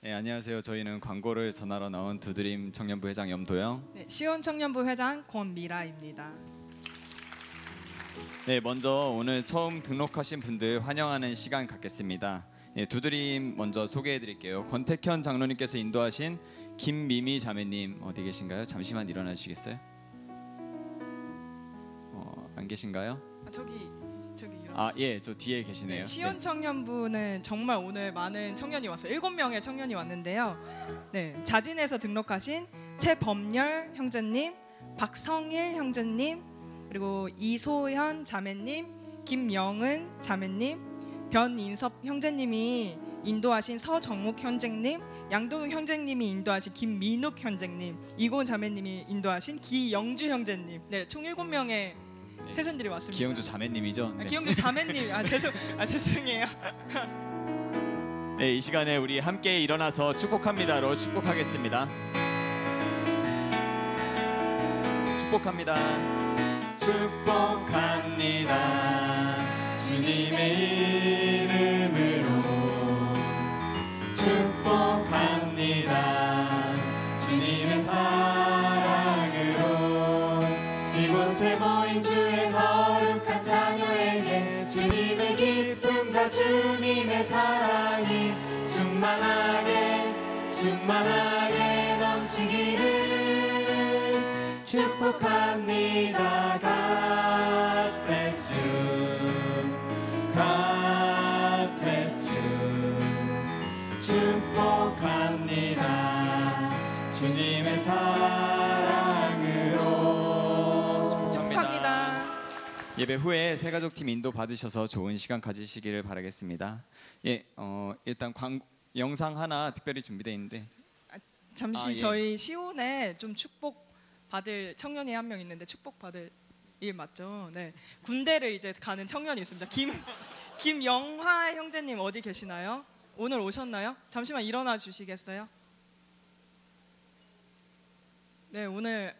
네, 안녕하세요. 저희는 광고를 전하러 나온 두드림 청년부 회장 염도영. 네, 시온 청년부 회장 권미라입니다. 네, 먼저 오늘 처음 등록하신 분들 환영하는 시간 갖겠습니다. 네, 두드림 먼저 소개해드릴게요. 권택현 장로님께서 인도하신 김미미 자매님 어디 계신가요? 잠시만 일어나 주시겠어요? 안 계신가요? 저기 일어나세요. 아, 예, 저 뒤에 계시네요. 네, 시온 청년부는 정말 오늘 많은 청년이 왔어요. 7명의 청년이 왔는데요. 네, 자진해서 등록하신 최범열 형제님, 박성일 형제님, 그리고 이소현 자매님, 김영은 자매님, 변인섭 형제님이 인도하신 서정욱 형제님, 양동욱 형제님이 인도하신 김민욱 형제님, 이고은 자매님이 인도하신 기영주 형제님. 네, 총 7명의 세손들이 왔습니다. 기영주 자매님이죠? 네. 기영주 자매님. 죄송해요. 네, 이 시간에 우리 함께 일어나서 축복합니다로 축복하겠습니다. 축복합니다. 축복합니다. 주님의 이름으로 축복합니다. 주님의 사랑으로 이곳에 모인 주의 거룩한 자녀에게 주님의 기쁨과 주님의 사랑이 충만하게 넘치기를 축복합니다. God bless you. God bless you. 축복합니다. 주님의 사랑으로. 축복합니다. 예배 후에 새가족팀 인도 받으셔서 좋은 시간 가지시기를 바라겠습니다. 예, 일단 영상 하나 특별히 준비되어 있는데 잠시 예. 저희 시온에 좀 축복 받을 청년이 한 명 있는데 축복 받을 일 맞죠? 네, 군대를 이제 가는 청년이 있습니다. 김영화 형제님 어디 계시나요? 오늘 오셨나요? 잠시만 일어나 주시겠어요? 네, 오늘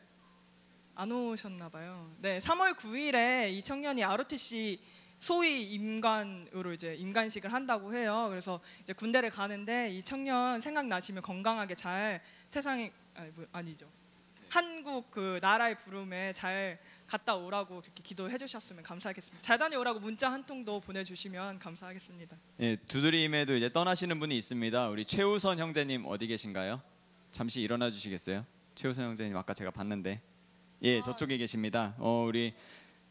안 오셨나 봐요. 네, 3월 9일에 이 청년이 ROTC 소위 임관으로 이제 임관식을 한다고 해요. 그래서 이제 군대를 가는데 이 청년 생각나시면 건강하게 잘 세상에 아니죠. 한국 그 나라의 부름에 잘 갔다 오라고 그렇게 기도해 주셨으면 감사하겠습니다. 잘 다녀오라고 문자 한 통도 보내주시면 감사하겠습니다. 예, 두드림에도 이제 떠나시는 분이 있습니다. 우리 최우선 형제님 어디 계신가요? 잠시 일어나 주시겠어요? 최우선 형제님 아까 제가 봤는데 예, 저쪽에 계십니다. 우리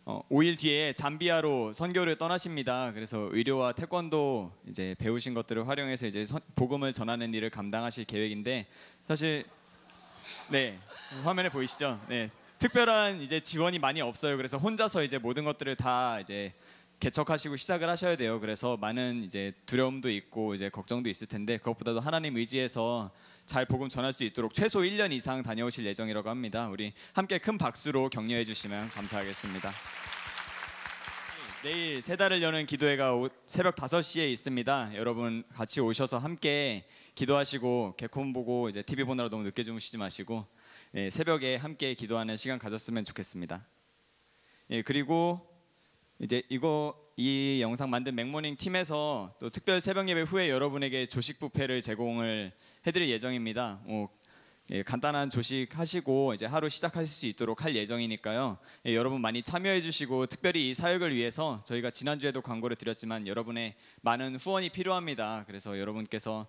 5일 뒤에 잠비아로 선교를 떠나십니다. 그래서 의료와 태권도 이제 배우신 것들을 활용해서 이제 복음을 전하는 일을 감당하실 계획인데 사실 네, 화면에 보이시죠? 네, 특별한 이제 지원이 많이 없어요. 그래서 혼자서 이제 모든 것들을 다 이제 개척하시고 시작을 하셔야 돼요. 그래서 많은 이제 두려움도 있고 이제 걱정도 있을 텐데 그것보다도 하나님 의지해서 잘 복음 전할 수 있도록 최소 1년 이상 다녀오실 예정이라고 합니다. 우리 함께 큰 박수로 격려해 주시면 감사하겠습니다. 내일 세 달을 여는 기도회가 새벽 5시에 있습니다. 여러분 같이 오셔서 함께 기도하시고 개콘 보고 이제 TV 보느라 너무 늦게 주무시지 마시고 예, 새벽에 함께 기도하는 시간 가졌으면 좋겠습니다. 예, 그리고 이제 이 영상 만든 맥모닝 팀에서 또 특별 새벽 예배 후에 여러분에게 조식 뷔페를 제공을 해드릴 예정입니다. 예, 간단한 조식 하시고 이제 하루 시작하실 수 있도록 할 예정이니까요. 예, 여러분 많이 참여해주시고 특별히 이 사역을 위해서 저희가 지난주에도 광고를 드렸지만 여러분의 많은 후원이 필요합니다. 그래서 여러분께서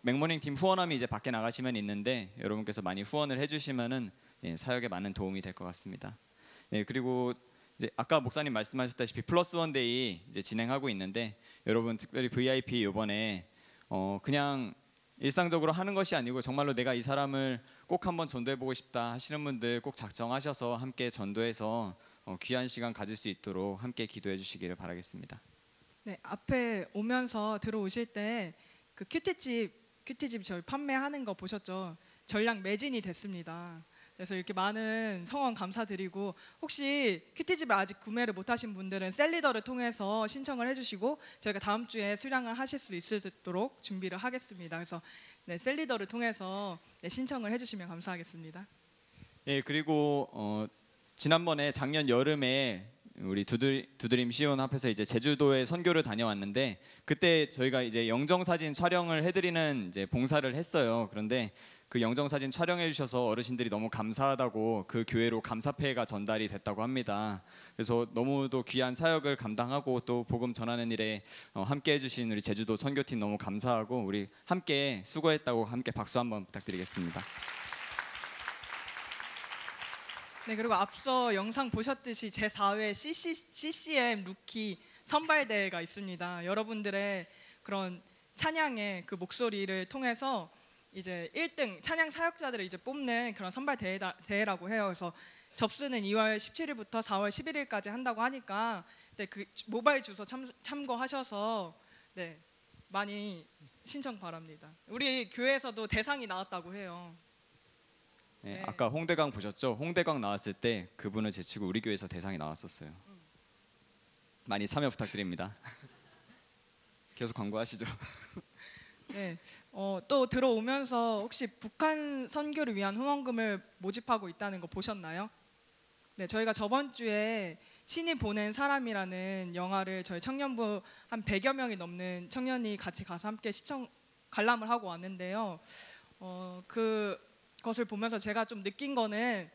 맥모닝 팀 후원함이 이제 밖에 나가시면 있는데 여러분께서 많이 후원을 해주시면은 예, 사역에 많은 도움이 될 것 같습니다. 예, 그리고 이제 아까 목사님 말씀하셨다시피 플러스 원 데이 이제 진행하고 있는데 여러분 특별히 VIP 이번에 그냥 일상적으로 하는 것이 아니고 정말로 내가 이 사람을 꼭 한번 전도해보고 싶다 하시는 분들 꼭 작정하셔서 함께 전도해서 귀한 시간 가질 수 있도록 함께 기도해 주시기를 바라겠습니다. 네, 앞에 오면서 들어오실 때 그 큐티집 저희 판매하는 거 보셨죠? 전량 매진이 됐습니다. 그래서 이렇게 많은 성원 감사드리고 혹시 큐티집을 아직 구매를 못하신 분들은 셀리더를 통해서 신청을 해주시고 저희가 다음 주에 수량을 하실 수 있도록 준비를 하겠습니다. 그래서 네, 셀리더를 통해서 네, 신청을 해주시면 감사하겠습니다. 예, 그리고 지난번에 작년 여름에 우리 두드림 시온 앞에서 이제 제주도에 선교를 다녀왔는데 그때 저희가 이제 영정 사진 촬영을 해드리는 이제 봉사를 했어요. 그런데 그 영정 사진 촬영해 주셔서 어르신들이 너무 감사하다고 그 교회로 감사패가 전달이 됐다고 합니다. 그래서 너무도 귀한 사역을 감당하고 또 복음 전하는 일에 함께 해주신 우리 제주도 선교팀 너무 감사하고 우리 함께 수고했다고 함께 박수 한번 부탁드리겠습니다. 네, 그리고 앞서 영상 보셨듯이 제4회 CCM 루키 선발대회가 있습니다. 여러분들의 그런 찬양의 그 목소리를 통해서 이제 1등 찬양 사역자들을 이제 뽑는 그런 선발 대회라고 해요. 그래서 접수는 2월 17일부터 4월 11일까지 한다고 하니까 네, 그 모바일 주소 참고하셔서 네, 많이 신청 바랍니다. 우리 교회에서도 대상이 나왔다고 해요. 네, 네. 아까 홍대강 보셨죠? 홍대강 나왔을 때 그분을 제치고 우리 교회에서 대상이 나왔었어요. 많이 참여 부탁드립니다. 계속 광고하시죠. 네, 또 들어오면서 혹시 북한 선교를 위한 후원금을 모집하고 있다는 거 보셨나요? 네, 저희가 저번 주에 신이 보낸 사람이라는 영화를 저희 청년부 한 100여 명이 넘는 청년이 같이 가서 함께 관람을 하고 왔는데요. 그것을 보면서 제가 좀 느낀 거는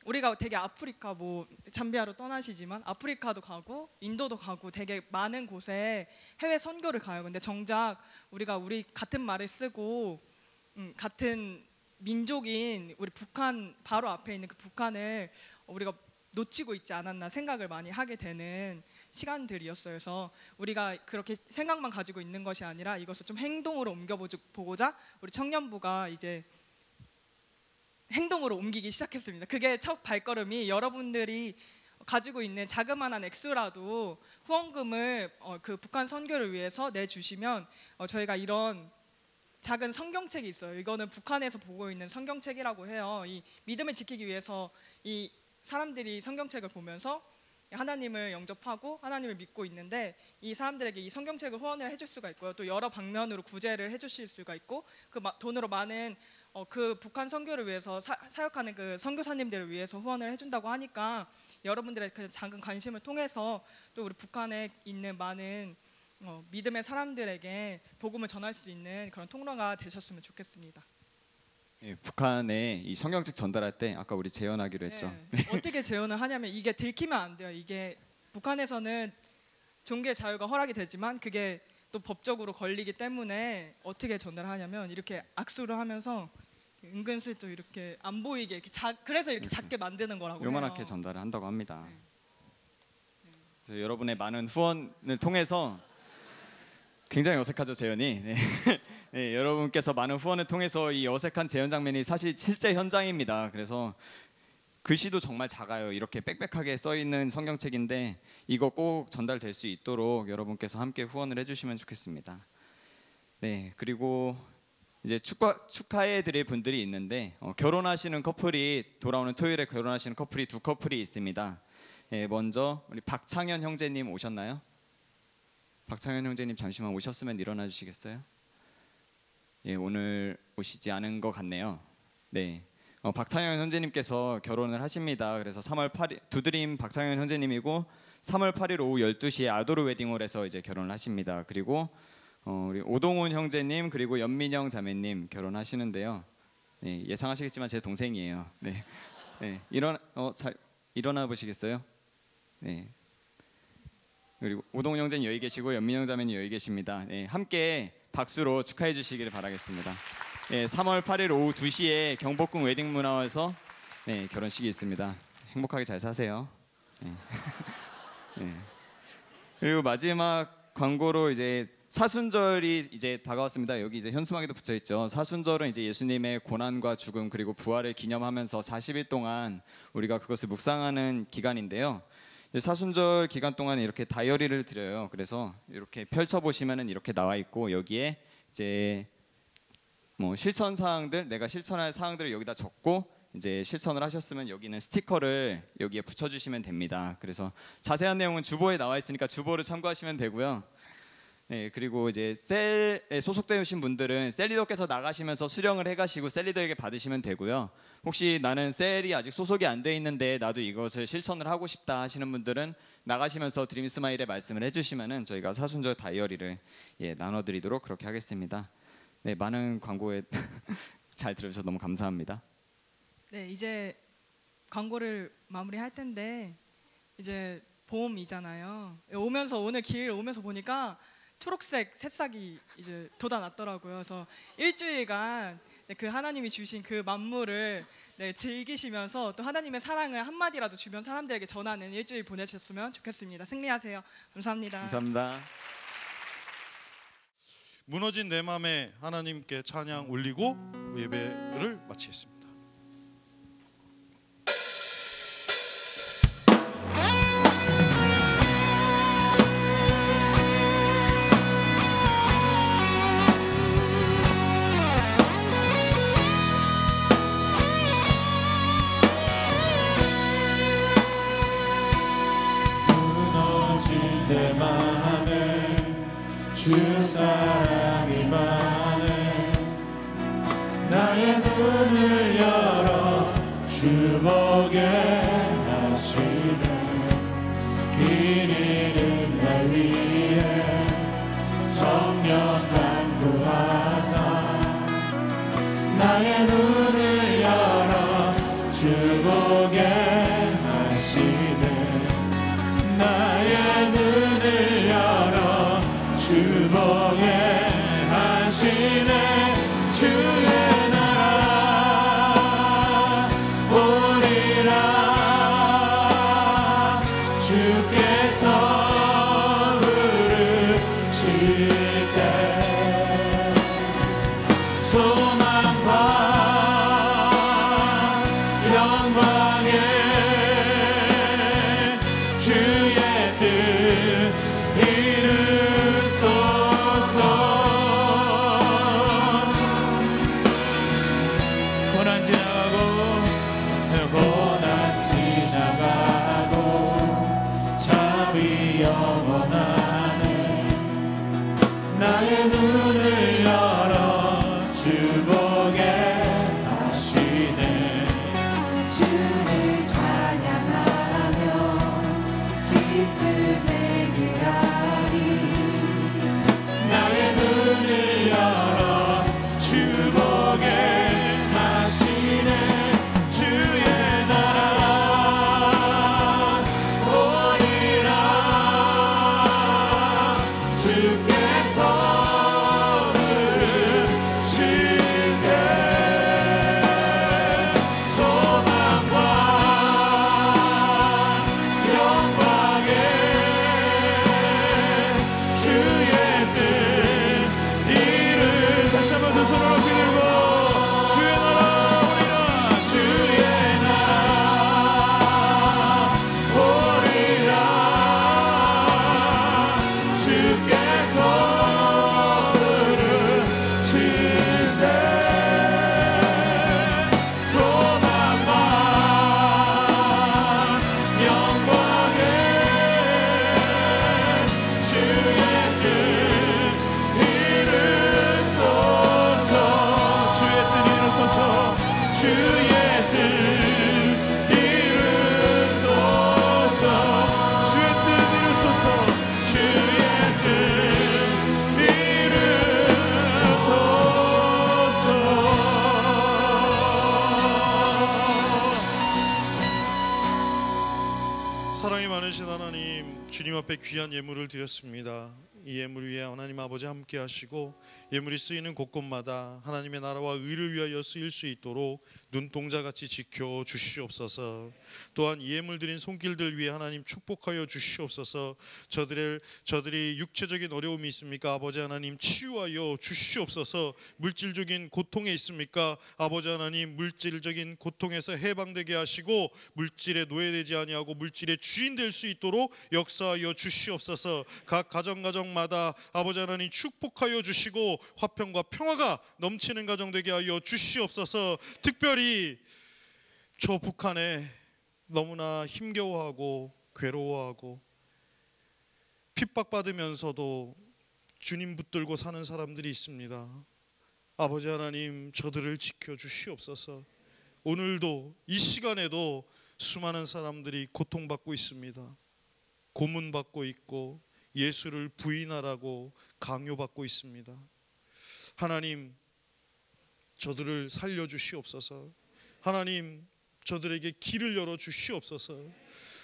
우리가 되게 아프리카 뭐 잠비아로 떠나시지만 아프리카도 가고 인도도 가고 되게 많은 곳에 해외 선교를 가요. 근데 정작 우리가 같은 말을 쓰고 같은 민족인 우리 북한 바로 앞에 있는 그 북한을 우리가 놓치고 있지 않았나 생각을 많이 하게 되는 시간들이었어요. 그래서 우리가 그렇게 생각만 가지고 있는 것이 아니라 이것을 좀 행동으로 옮겨보고자 우리 청년부가 이제 행동으로 옮기기 시작했습니다. 그게 첫 발걸음이 여러분들이 가지고 있는 자그마한 액수라도 후원금을 그 북한 선교를 위해서 내주시면 저희가 이런 작은 성경책이 있어요. 이거는 북한에서 보고 있는 성경책이라고 해요. 이 믿음을 지키기 위해서 이 사람들이 성경책을 보면서 하나님을 영접하고 하나님을 믿고 있는데 이 사람들에게 이 성경책을 후원을 해줄 수가 있고요. 또 여러 방면으로 구제를 해주실 수가 있고 그 돈으로 많은 그 북한 선교를 위해서 사역하는 그 선교사님들을 위해서 후원을 해준다고 하니까 여러분들의 그 작은 관심을 통해서 또 우리 북한에 있는 많은 믿음의 복음을 전할 수 있는 그런 통로가 되셨으면 좋겠습니다. 예, 북한에 이 성경책 전달할 때 아까 우리 재연하기로 했죠. 네. 어떻게 재현을 하냐면 이게 들키면 안 돼요. 이게 북한에서는 종교의 자유가 허락이 되지만 그게 또 법적으로 걸리기 때문에 어떻게 전달하냐면 이렇게 악수를 하면서 은근슬쩍 이렇게 안 보이게 이렇게 그래서 이렇게 작게 만드는 거라고 해요. 요만하게 전달을 한다고 합니다. 그래서 여러분의 많은 후원을 통해서 굉장히 어색하죠, 재현이. 네. 네, 여러분께서 많은 후원을 통해서 이 어색한 재현 장면이 사실 실제 현장입니다. 그래서 글씨도 정말 작아요. 이렇게 빽빽하게 써 있는 성경책인데 이거 꼭 전달될 수 있도록 여러분께서 함께 후원을 해주시면 좋겠습니다. 네, 그리고 이제 축하해 드릴 분들이 있는데 결혼하시는 커플이 돌아오는 토요일에 결혼하시는 커플이 2커플이 있습니다. 네, 먼저 우리 박창현 형제님 오셨나요? 박창현 형제님 잠시만 오셨으면 일어나 주시겠어요? 예, 오늘 오시지 않은 것 같네요. 네, 박창현 형제님께서 결혼을 하십니다. 그래서 3월 8일 두드림 박창현 형제님이고 3월 8일 오후 12시에 아도르 웨딩홀에서 이제 결혼을 하십니다. 그리고 우리 오동훈 형제님 그리고 연민영 자매님 결혼하시는데요. 네, 예상하시겠지만 제 동생이에요. 네, 네, 일어나 보시겠어요? 네. 그리고 오동훈 형제님 여기 계시고 연민영 자매님 여기 계십니다. 네, 함께 박수로 축하해 주시기를 바라겠습니다. 네, 3월 8일 오후 2시에 경복궁 웨딩문화에서 네, 결혼식이 있습니다. 행복하게 잘 사세요. 네. 네. 그리고 마지막 광고로 이제 사순절이 이제 다가왔습니다. 여기 이제 현수막에도 붙여 있죠. 사순절은 이제 예수님의 고난과 죽음 그리고 부활을 기념하면서 40일 동안 우리가 그것을 묵상하는 기간인데요. 사순절 기간 동안 이렇게 다이어리를 드려요. 그래서 이렇게 펼쳐 보시면은 이렇게 나와 있고 여기에 이제 뭐 실천 사항들 내가 실천할 사항들을 여기다 적고 이제 실천을 하셨으면 여기는 스티커를 여기에 붙여 주시면 됩니다. 그래서 자세한 내용은 주보에 나와 있으니까 주보를 참고하시면 되고요. 네, 그리고 이제 셀에 소속되신 분들은 셀 리더께서 나가시면서 수령을 해가시고 셀 리더에게 받으시면 되고요. 혹시 나는 셀이 아직 소속이 안 돼 있는데 나도 이것을 실천을 하고 싶다 하시는 분들은 나가시면서 드림 스마일에 말씀을 해주시면은 저희가 사순절 다이어리를 나눠드리도록 그렇게 하겠습니다. 네, 많은 광고에 잘 들어주셔서 너무 감사합니다. 네, 이제 광고를 마무리할 텐데 이제 봄이잖아요. 오면서 오늘 길 오면서 보니까 초록색 새싹이 이제 돋아났더라고요. 그래서 일주일간 그 하나님이 주신 그 만물을 즐기시면서 또 하나님의 사랑을 한마디라도 주변 사람들에게 전하는 일주일 보내셨으면 좋겠습니다. 승리하세요. 감사합니다. 감사합니다. 무너진 내 맘에 하나님께 찬양 올리고 예배를 마치겠습니다. 내 맘에 주 사랑이 많네. 나의 눈을 열어 주 보게 하시네. 길 잃은 날 위해 성령 간구하사 나의 눈을 열어 주 보게 하시네. 나의 눈을 열어 주 보게 하시네. 주의 나라 오리라. 주께서 부르실 때 소망과 영광에 주의 뜻 이루소서. 고난 지나가고 잠이 영원하네. 나의 눈을 열어 주 보게 하시네. 주를 찬양하며 기쁨의 길 가리. 나의 눈을 열어 주 보게 하시네. 주의 나라 오리라. 주께서 부르실 때 소망과 영광에 주의 뜻 이루. 다시 한번 두 손을 높이 들고 주의 나라 오리라. 주의 나라 오리라. 주께서 부르실 때 소망과 영광에 주의 뜻 이루소서. 주의 뜻 이루소서. 주의 뜻 이루소서. 주의 뜻 이루소서. 주의 뜻 이루소서. 사랑이 많으신 하나님, 주님 앞에 귀한 예물을 드렸습니다. 이 예물 위에 하나님 아버지 함께 하시고 예물이 쓰이는 곳곳마다 하나님의 나라와 의를 위하여 쓰일 수 있도록 눈동자같이 지켜 주시옵소서. 또한 이 예물 드린 손길들 위해 하나님 축복하여 주시옵소서. 저들이 육체적인 어려움이 있습니까? 아버지 하나님 치유하여 주시옵소서. 물질적인 고통에 있습니까? 아버지 하나님 물질적인 고통에서 해방되게 하시고 물질에 노예되지 아니하고 물질의 주인 될 수 있도록 역사하여 주시옵소서. 각 가정마다 아버지 하나님 축복하여 주시고 화평과 평화가 넘치는 가정 되게 하여 주시옵소서. 특별히 저 북한에 너무나 힘겨워하고 괴로워하고 핍박받으면서도 주님 붙들고 사는 사람들이 있습니다. 아버지 하나님 저들을 지켜 주시옵소서. 오늘도 이 시간에도 수많은 사람들이 고통받고 있습니다. 고문받고 있고 예수를 부인하라고 강요받고 있습니다. 하나님, 저들을 살려주시옵소서. 하나님, 저들에게 길을 열어주시옵소서.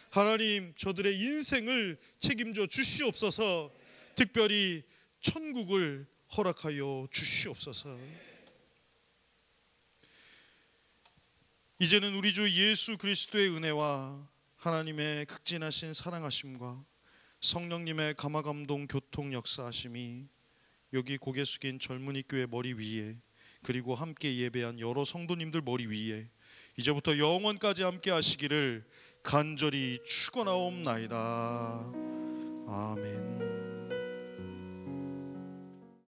하나님, 저들의 인생을 책임져 주시옵소서. 특별히 천국을 허락하여 주시옵소서. 이제는 우리 주 예수 그리스도의 은혜와 하나님의 극진하신 사랑하심과 성령님의 감화감동 교통 역사하심이 여기 고개 숙인 젊은이 교회 머리 위에, 그리고 함께 예배한 여러 성도님들 머리 위에 이제부터 영원까지 함께 하시기를 간절히 축원하옵나이다. 아멘.